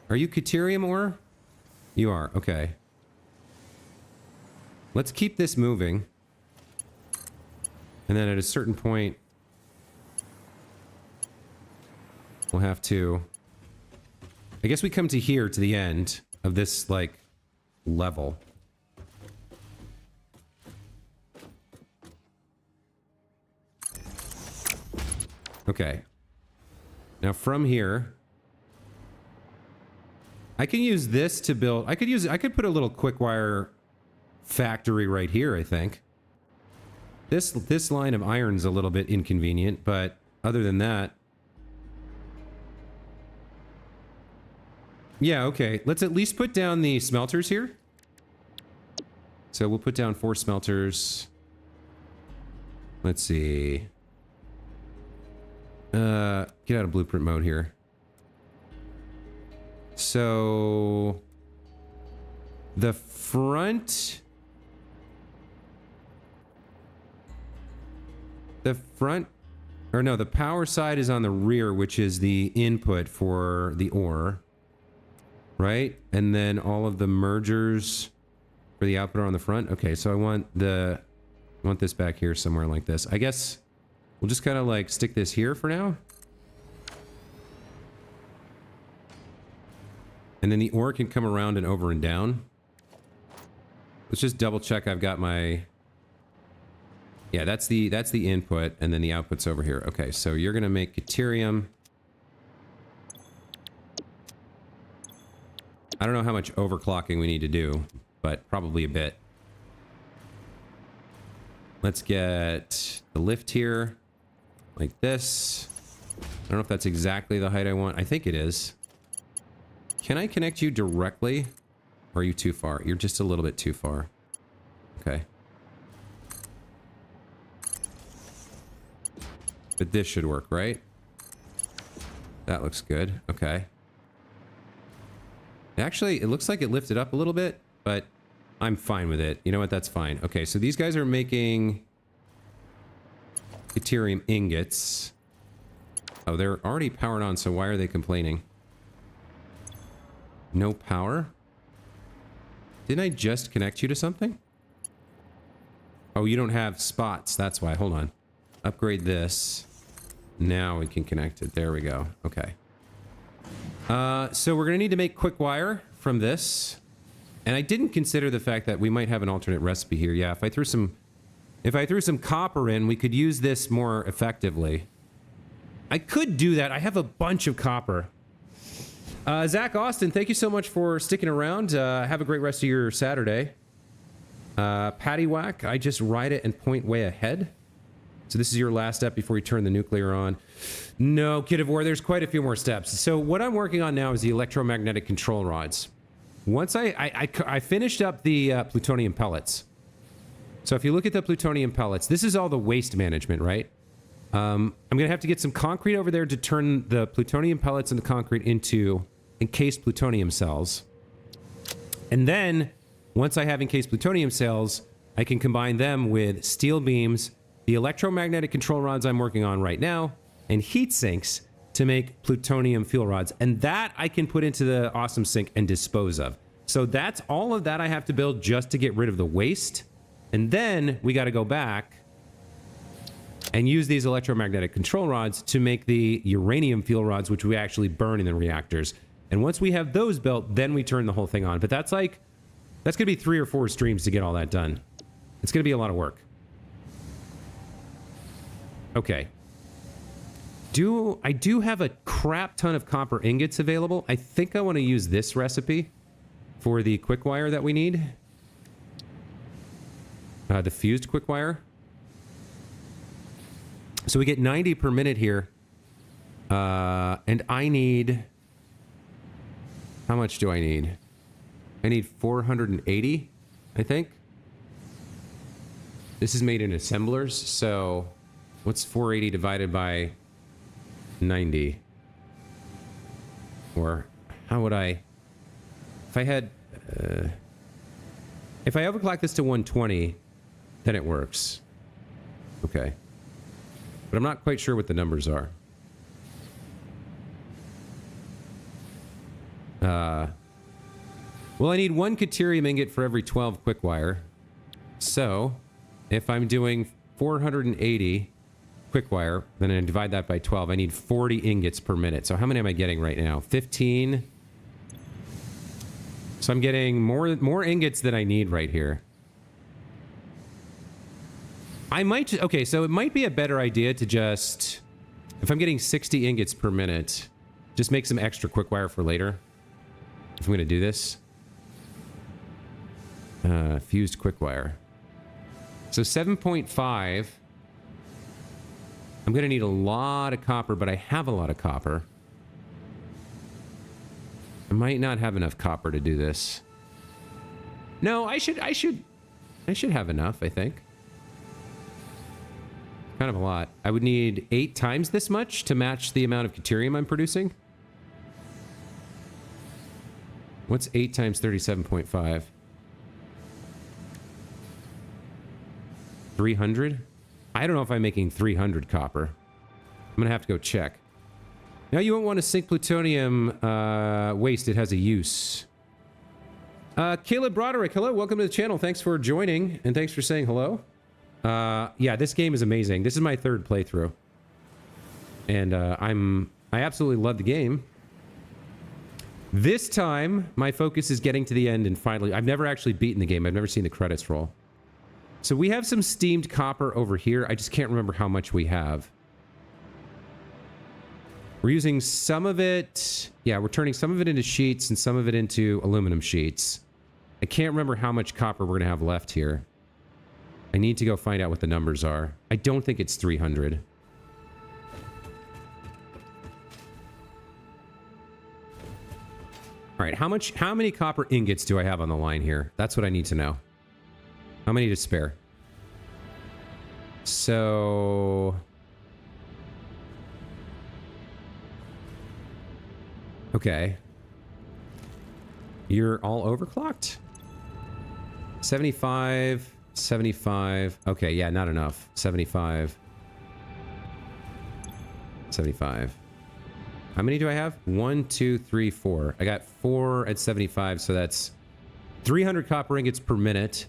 Are you Caterium ore? You are. Okay. Let's keep this moving. And then at a certain point, we'll have to... I guess we come to here, to the end of this, like, level. Okay. Now from here, I can use this to build... I could put a little quick wire factory right here, I think. This line of iron's a little bit inconvenient, but other than that... Yeah, okay. Let's at least put down the smelters here. So we'll put down 4 smelters. Let's see. Get out of blueprint mode here. So... the front... Or no, the power side is on the rear, which is the input for the ore. Right? And then all of the mergers for the output are on the front. Okay, so I want this back here somewhere like this. I guess we'll just kind of like stick this here for now. And then the ore can come around and over and down. Let's just double check I've got my... Yeah, that's the input, and then the output's over here. Okay, so you're gonna make Caterium. I don't know how much overclocking we need to do, but probably a bit. Let's get the lift here, like this. I don't know if that's exactly the height I want. I think it is. Can I connect you directly? Or are you too far? You're just a little bit too far. Okay. But this should work, right? That looks good. Okay. Actually, it looks like it lifted up a little bit, but I'm fine with it. You know what? That's fine. Okay, so these guys are making Caterium ingots. Oh, they're already powered on, so why are they complaining? No power? Didn't I just connect you to something? Oh, you don't have spots. That's why. Hold on. Upgrade this. Now we can connect it. There we go. Okay. So we're going to need to make quick wire from this. And I didn't consider the fact that we might have an alternate recipe here. Yeah, if I threw some copper in, we could use this more effectively. I could do that. I have a bunch of copper. Zach Austin, thank you so much for sticking around. Have a great rest of your Saturday. Patty Whack, I just ride it and point way ahead. So this is your last step before you turn the nuclear on. No, Kid of War, there's quite a few more steps. So what I'm working on now is the electromagnetic control rods. Once I finished up the plutonium pellets. So if you look at the plutonium pellets, this is all the waste management, right? I'm going to have to get some concrete over there to turn the plutonium pellets and the concrete into encased plutonium cells. And then, once I have encased plutonium cells, I can combine them with steel beams, the electromagnetic control rods I'm working on right now, and heat sinks to make plutonium fuel rods. And that I can put into the awesome sink and dispose of. So that's all of that I have to build just to get rid of the waste. And then we got to go back and use these electromagnetic control rods to make the uranium fuel rods, which we actually burn in the reactors. And once we have those built, then we turn the whole thing on. But that's going to be 3 or 4 streams to get all that done. It's going to be a lot of work. Okay. I do have a crap ton of copper ingots available. I think I want to use this recipe for the quick wire that we need. The fused quick wire. So we get 90 per minute here. And I need... How much do I need? I need 480, I think. This is made in assemblers, so what's 480 divided by 90? Or how would I... If I had... if I overclock this to 120, then it works. Okay. But I'm not quite sure what the numbers are. Well, I need 1 Caterium ingot for every 12 quick wire. So, if I'm doing 480 quick wire, then I divide that by 12. I need 40 ingots per minute. So how many am I getting right now? 15. So I'm getting more ingots than I need right here. I might... Okay, so it might be a better idea to just... If I'm getting 60 ingots per minute, just make some extra quick wire for later. If I'm going to do this. Fused quick wire. So 7.5. I'm going to need a lot of copper, but I have a lot of copper. I might not have enough copper to do this. No, I should have enough, I think. Kind of a lot. I would need 8 times this much to match the amount of Caterium I'm producing. What's 8 times 37.5? 300? I don't know if I'm making 300 copper. I'm going to have to go check. Now, you won't want to sink plutonium waste. It has a use. Caleb Broderick, hello. Welcome to the channel. Thanks for joining, and thanks for saying hello. Yeah, this game is amazing. This is my 3rd playthrough. And I absolutely love the game. This time, my focus is getting to the end and finally... I've never actually beaten the game. I've never seen the credits roll. So we have some steamed copper over here. I just can't remember how much we have. We're using some of it... Yeah, we're turning some of it into sheets and some of it into aluminum sheets. I can't remember how much copper we're going to have left here. I need to go find out what the numbers are. I don't think it's 300. All right, how many copper ingots do I have on the line here? That's what I need to know. How many to spare? So... Okay. You're all overclocked? 75, 75. Okay, yeah, not enough. 75. 75. How many do I have? 1, 2, 3, 4. I got 4 at 75, so that's 300 copper ingots per minute.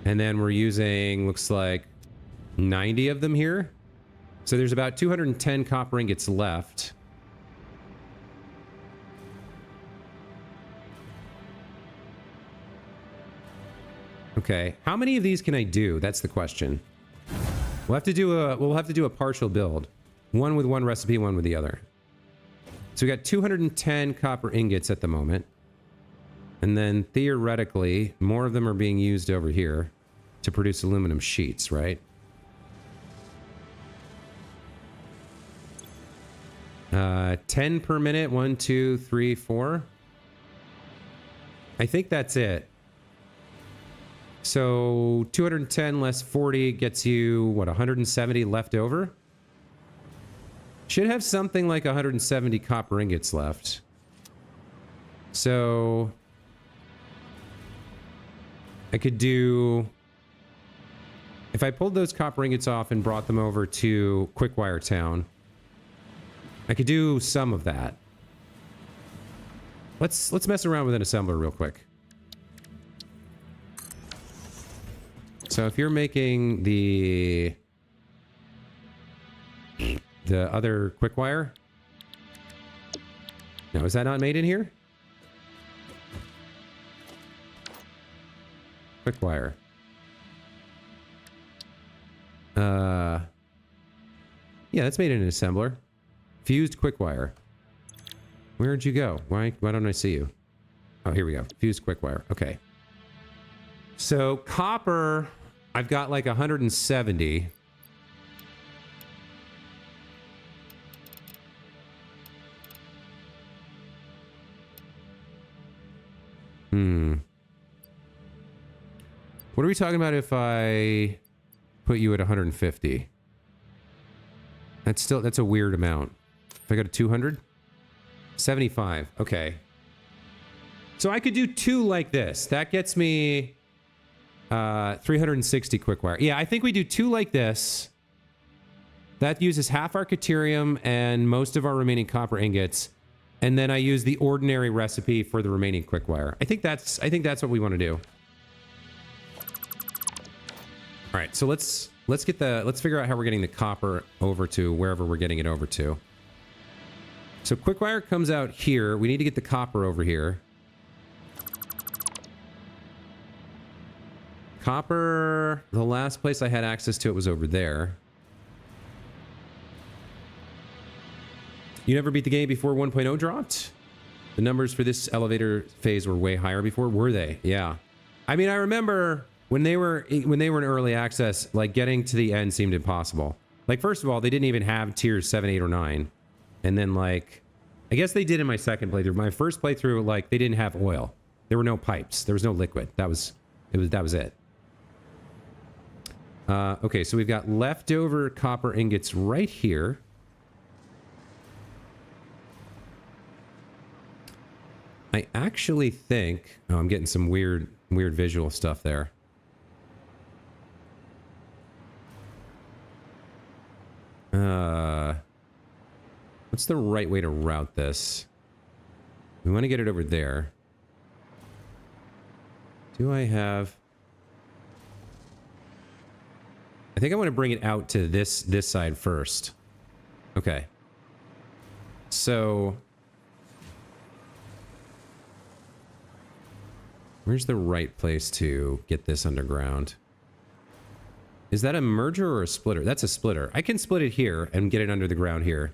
And then we're using, looks like, 90 of them here. So there's about 210 copper ingots left. Okay, how many of these can I do? That's the question. We'll have to do a partial build. One with one recipe, one with the other. So we got 210 copper ingots at the moment. And then theoretically, more of them are being used over here to produce aluminum sheets, right? 10 per minute. 1, 2, 3, 4. I think that's it. So 210 less 40 gets you, what, 170 left over? Should have something like 170 copper ingots left. So I could do... If I pulled those copper ingots off and brought them over to Quickwire Town, I could do some of that. Let's mess around with an assembler real quick. So if you're making the other Quickwire... No, is that not made in here? Quickwire. Yeah, that's made in an assembler. Fused Quickwire. Where'd you go? Why don't I see you? Oh, here we go. Fused Quickwire. Okay. So copper, I've got like 170. What are we talking about if I put you at 150? That's a weird amount. If I go to 200? 75. Okay. So I could do 2 like this. That gets me 360 Quickwire. Yeah, I think we do 2 like this. That uses half our Caterium and most of our remaining copper ingots. And then I use the ordinary recipe for the remaining Quickwire. I think that's what we want to do. All right, so let's figure out how we're getting the copper over to wherever we're getting it over to. So Quickwire comes out here. We need to get the copper over here. Copper, the last place I had access to it was over there. You never beat the game before 1.0 dropped? The numbers for this elevator phase were way higher before, were they? Yeah. I mean, I remember when they were in early access, like getting to the end seemed impossible. Like, first of all, they didn't even have tiers 7, 8, or 9. And then, like, I guess they did in my second playthrough. My first playthrough, like, they didn't have oil. There were no pipes. There was no liquid. That was it. Okay, so we've got leftover copper ingots right here. I actually think... Oh, I'm getting some weird visual stuff there. What's the right way to route this? We want to get it over there. Do I have... I think I want to bring it out to this side first. Okay. So... where's the right place to get this underground? Is that a merger or a splitter? That's a splitter. I can split it here and get it under the ground here.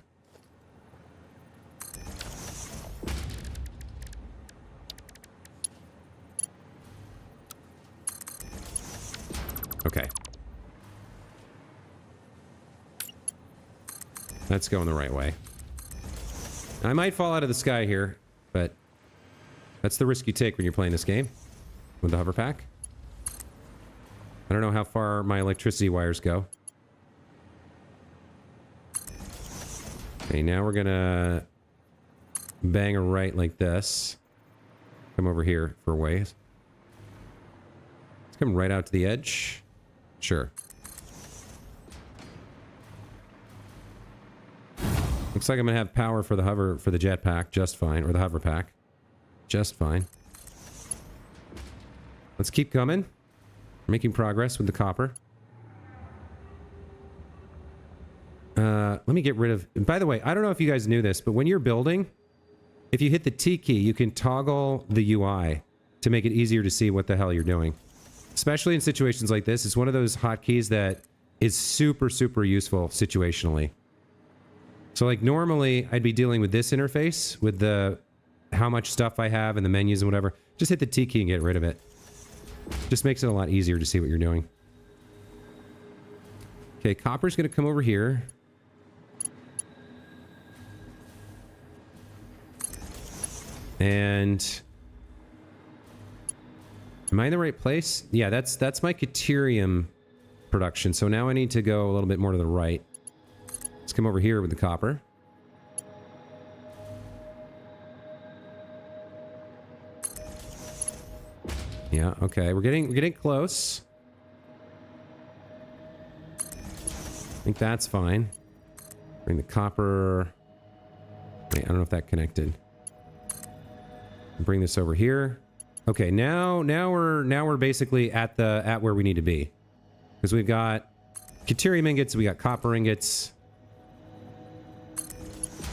Okay. That's going the right way. I might fall out of the sky here, but that's the risk you take when you're playing this game with the hover pack. I don't know how far my electricity wires go. Okay, now we're gonna bang a right like this. Come over here for a ways. Let's come right out to the edge. Sure. Looks like I'm gonna have power for the jetpack just fine, or the hover pack. Just fine. Let's keep coming. Making progress with the copper. Let me get rid of... By the way, I don't know if you guys knew this, but when you're building, if you hit the T key, you can toggle the UI to make it easier to see what the hell you're doing. Especially in situations like this, it's one of those hotkeys that is super, super useful situationally. So like normally I'd be dealing with this interface with the how much stuff I have and the menus and whatever. Just hit the T key and get rid of it. Just makes it a lot easier to see what you're doing. Okay, copper's going to come over here. And am I in the right place? Yeah, that's my Caterium production. So now I need to go a little bit more to the right. Let's come over here with the copper. Yeah, okay. We're getting close. I think that's fine. Bring the copper. Wait, I don't know if that connected. Bring this over here. Okay, now we're basically at where we need to be. Because we've got Caterium ingots, we got copper ingots.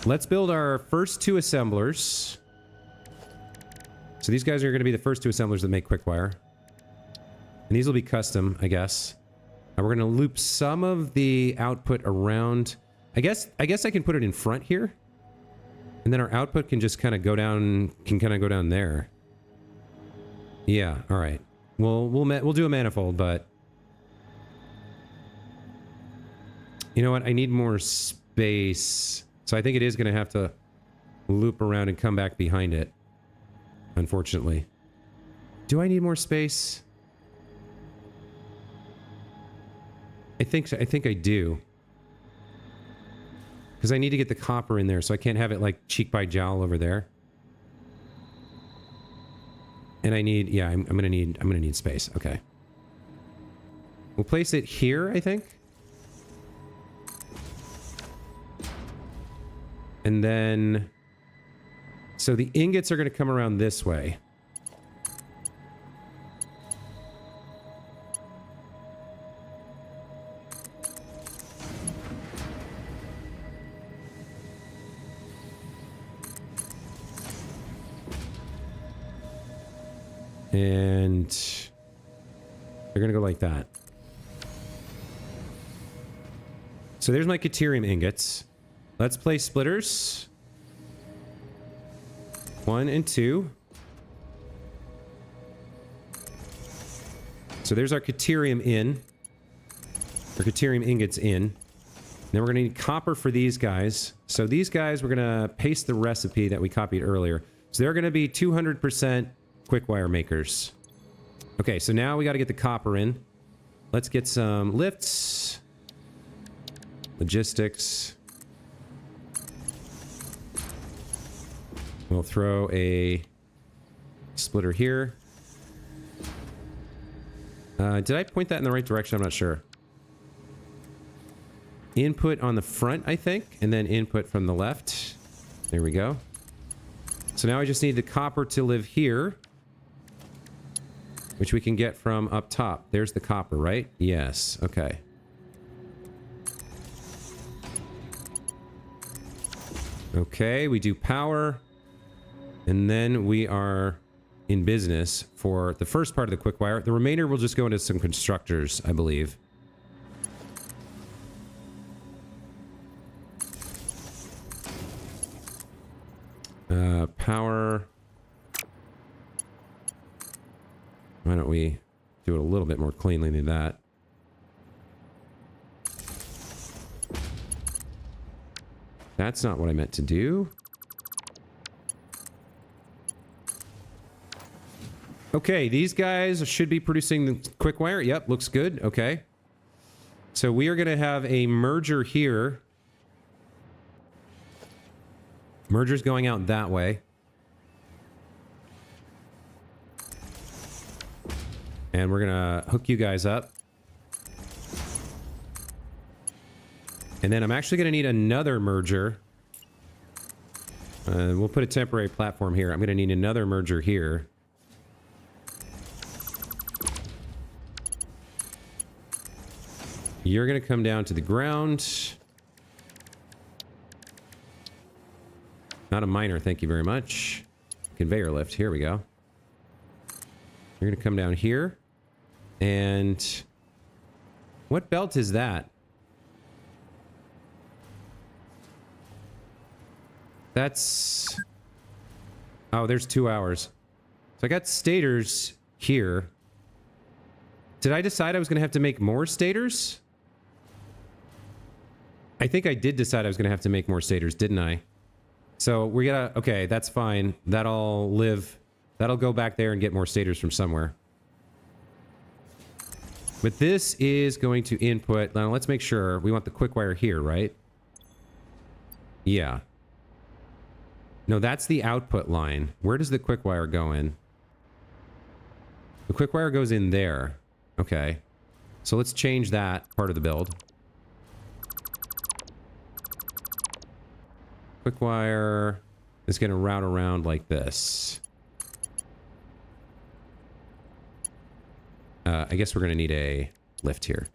Let's build our first two assemblers. So these guys are going to be the first two assemblers that make quick wire. And these will be custom, I guess. And we're going to loop some of the output around. I guess I can put it in front here. And then our output can just kind of go down, go down there. Yeah, all right. We'll do a manifold, but you know what? I need more space. So I think it is going to have to loop around and come back behind it. Unfortunately. Do I need more space? I think so. I think I do. Because I need to get the copper in there, so I can't have it like cheek by jowl over there. And I need, yeah, I'm gonna need space. Okay. We'll place it here, I think. And then, so the ingots are gonna come around this way. And they're going to go like that. So there's my Caterium ingots. Let's place splitters. 1 and 2. So there's our Caterium in. Our Caterium ingots in. Then we're going to need copper for these guys. So these guys, we're going to paste the recipe that we copied earlier. So they're going to be 200% quick wire makers. Okay, so now we got to get the copper in. Let's get some lifts. Logistics. We'll throw a splitter here. Did I point that in the right direction? I'm not sure. Input on the front, I think, and then input from the left. There we go. So now I just need the copper to live here, which we can get from up top. There's the copper, right? Yes. Okay. Okay, we do power. And then we are in business for the first part of the quick wire. The remainder will just go into some constructors, I believe. Power. Why don't we do it a little bit more cleanly than that? That's not what I meant to do. Okay, these guys should be producing the quick wire. Yep, looks good. Okay. So we are going to have a merger here. Merger's going out that way. And we're going to hook you guys up. And then I'm actually going to need another merger. We'll put a temporary platform here. I'm going to need another merger here. You're going to come down to the ground. Not a miner, thank you very much. Conveyor lift, here we go. You're going to come down here. And what belt is that? That's... Oh, there's 2 hours. So I got stators here. Did I decide I was going to have to make more stators? I think I did decide I was going to have to make more stators, didn't I? So we gotta... Okay, that's fine. That'll live... That'll go back there and get more stators from somewhere. But this is going to input... Now, let's make sure. We want the quick wire here, right? Yeah. No, that's the output line. Where does the quick wire go in? The quick wire goes in there. Okay. So let's change that part of the build. Quick wire is going to route around like this. I guess we're going to need a lift here.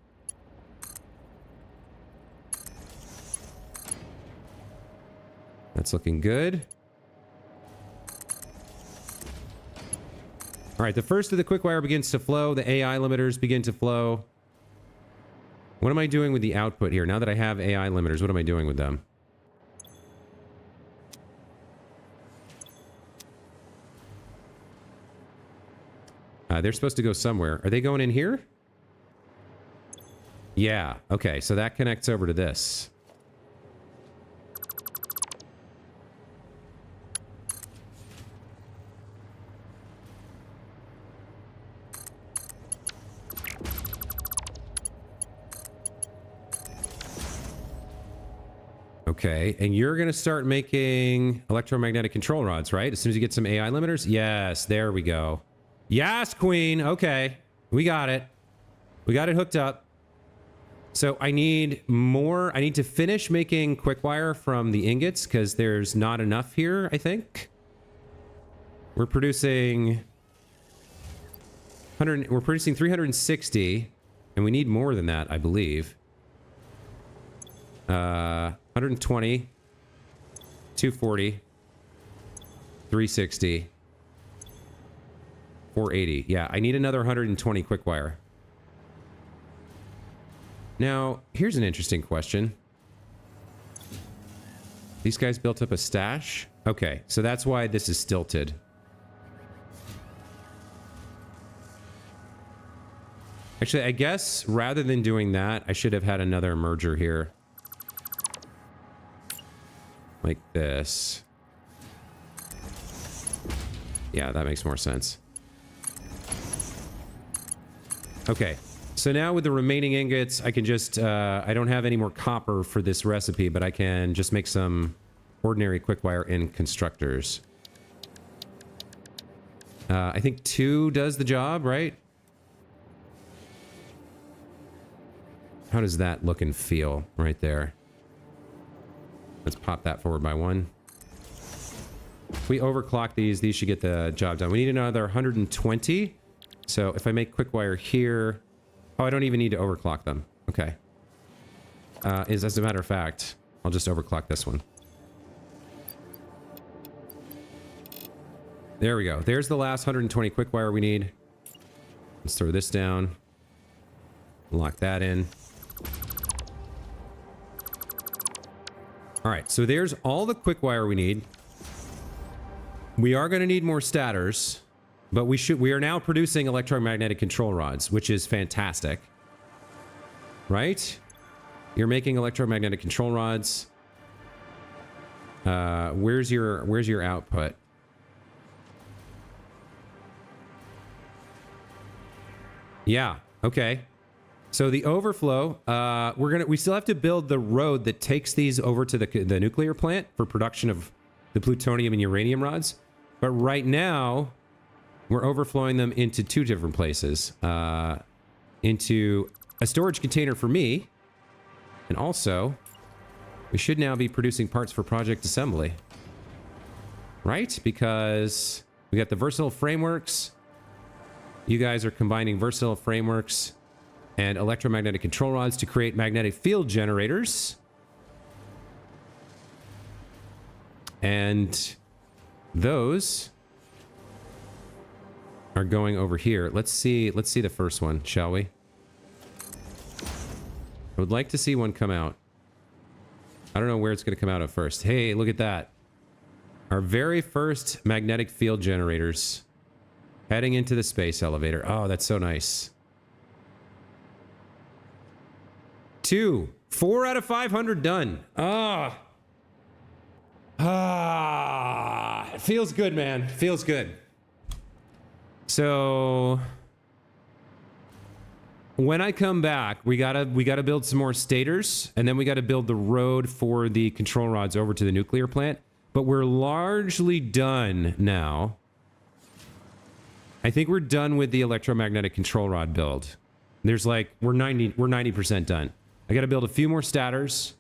That's looking good. All right, the first of the quick wire begins to flow. The AI limiters begin to flow. What am I doing with the output here? Now that I have AI limiters, what am I doing with them? They're supposed to go somewhere. Are they going in here? Yeah. Okay, so that connects over to this. Okay, and you're going to start making electromagnetic control rods, right? As soon as you get some AI limiters? Yes, there we go. Yes, queen. Okay, we got it. We got it hooked up. So I need more. I need to finish making quick wire from the ingots because there's not enough here, I think. We're producing 100. We're producing 360, and we need more than that, I believe. 120, 240, 360, 480. Yeah, I need another 120 quick wire. Now, here's an interesting question. These guys built up a stash? Okay, so that's why this is stilted. Actually, I guess rather than doing that, I should have had another merger here. Like this. Yeah, that makes more sense. Okay, so now with the remaining ingots, I can just, I don't have any more copper for this recipe, but I can just make some ordinary quick wire in constructors. I think 2 does the job, right? How does that look and feel right there? Let's pop that forward by 1. If we overclock these should get the job done. We need another 120. So if I make quick wire here... Oh, I don't even need to overclock them. Okay. As a matter of fact, I'll just overclock this one. There we go. There's the last 120 quick wire we need. Let's throw this down. Lock that in. All right, so there's all the quick wire we need. We are going to need more stators, but we are now producing electromagnetic control rods, which is fantastic. Right? You're making electromagnetic control rods. Where's your output? Yeah, okay. So the overflow, we still have to build the road that takes these over to the nuclear plant for production of the plutonium and uranium rods. But right now, we're overflowing them into 2 different places. Into a storage container for me, and also, we should now be producing parts for project assembly. Right? Because we got the versatile frameworks. You guys are combining versatile frameworks and electromagnetic control rods to create magnetic field generators. And those are going over here. Let's see the first one, shall we? I would like to see one come out. I don't know where it's going to come out at first. Hey, look at that. Our very first magnetic field generators heading into the space elevator. Oh, that's so nice. 4 out of 500 done. It feels good, man. Feels good. So when I come back, we gotta build some more stators, and then we gotta build the road for the control rods over to the nuclear plant. But we're largely done now. I think we're done with the electromagnetic control rod build. There's like we're 90% done. I gotta build a few more stators,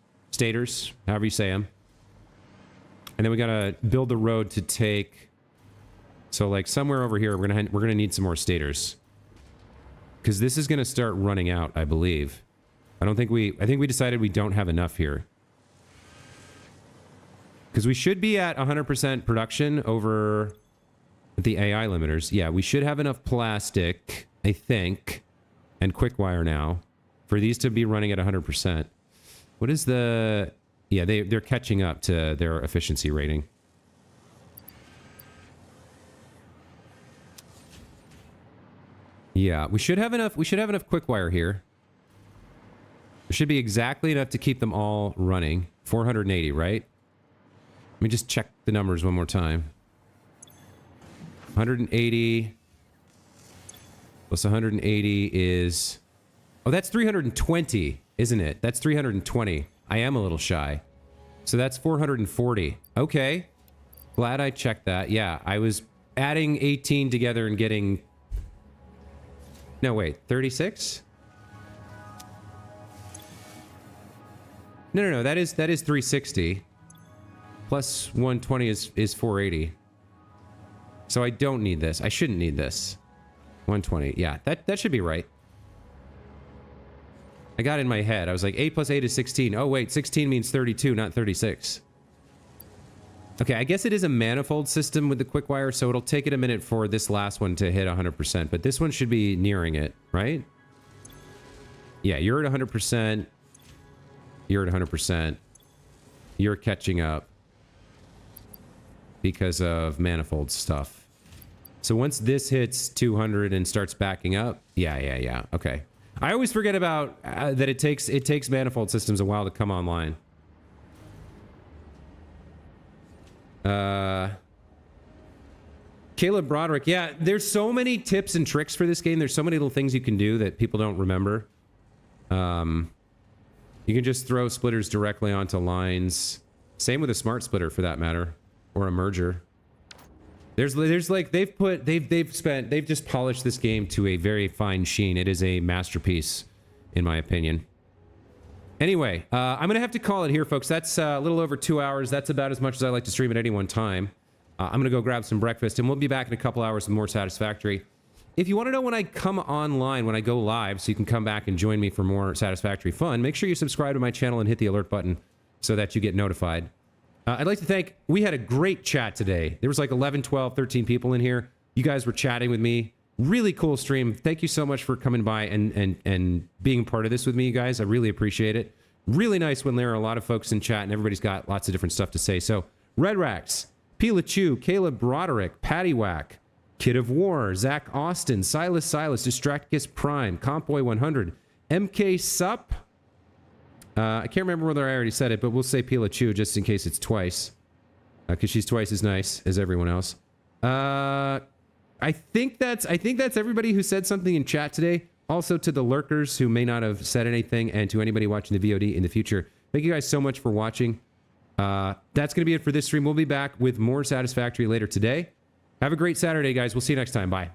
however you say them, and then we gotta build the road to take. So like somewhere over here, we're gonna need some more stators. Because this is going to start running out, I believe. I think we decided we don't have enough here. Because we should be at 100% production over the AI limiters. Yeah, we should have enough plastic, I think, and quick wire now for these to be running at 100%. What is the... Yeah, they're catching up to their efficiency rating. Yeah, we should have enough quick wire here. There should be exactly enough to keep them all running. 480, right? Let me just check the numbers one more time. 180 plus 180 is... Oh, that's 320, isn't it? That's 320. I am a little shy. So that's 440. Okay. Glad I checked that. Yeah, I was adding 18 together and getting... No, wait, 36? No, that is 360. Plus 120 is 480. So I don't need this. I shouldn't need this. 120. Yeah, that should be right. I got it in my head. I was like, 8 plus 8 is 16. Oh, wait, 16 means 32, not 36. Okay, I guess it is a manifold system with the quick wire, so it'll take it a minute for this last one to hit 100%, but this one should be nearing it, right? Yeah, you're at 100%. You're at 100%. You're catching up because of manifold stuff. So once this hits 200 and starts backing up, yeah. Okay. I always forget about that it takes manifold systems a while to come online. Caleb Broderick, yeah, there's so many tips and tricks for this game. There's so many little things you can do that people don't remember. You can just throw splitters directly onto lines. Same with a smart splitter for that matter, or a merger. There's like they've just polished this game to a very fine sheen. It is a masterpiece, in my opinion. Anyway, I'm going to have to call it here, folks. That's a little over 2 hours. That's about as much as I like to stream at any one time. I'm going to go grab some breakfast, and we'll be back in a couple hours with more Satisfactory. If you want to know when I come online, when I go live, so you can come back and join me for more Satisfactory fun, make sure you subscribe to my channel and hit the alert button so that you get notified. I'd like to thank... We had a great chat today. There was like 11, 12, 13 people in here. You guys were chatting with me. Really cool stream. Thank you so much for coming by and being part of this with me, you guys. I really appreciate it. Really nice when there are a lot of folks in chat and everybody's got lots of different stuff to say. So, Red Rax, Pilachu, Caleb Broderick, Pattywhack, Kid of War, Zach Austin, Silas, Distracticus Prime, Compboy 100, MK Sup. I can't remember whether I already said it, but we'll say Pilachu just in case it's twice. Because she's twice as nice as everyone else. I think that's everybody who said something in chat today. Also to the lurkers who may not have said anything, and to anybody watching the VOD in the future. Thank you guys so much for watching. That's going to be it for this stream. We'll be back with more Satisfactory later today. Have a great Saturday, guys. We'll see you next time. Bye.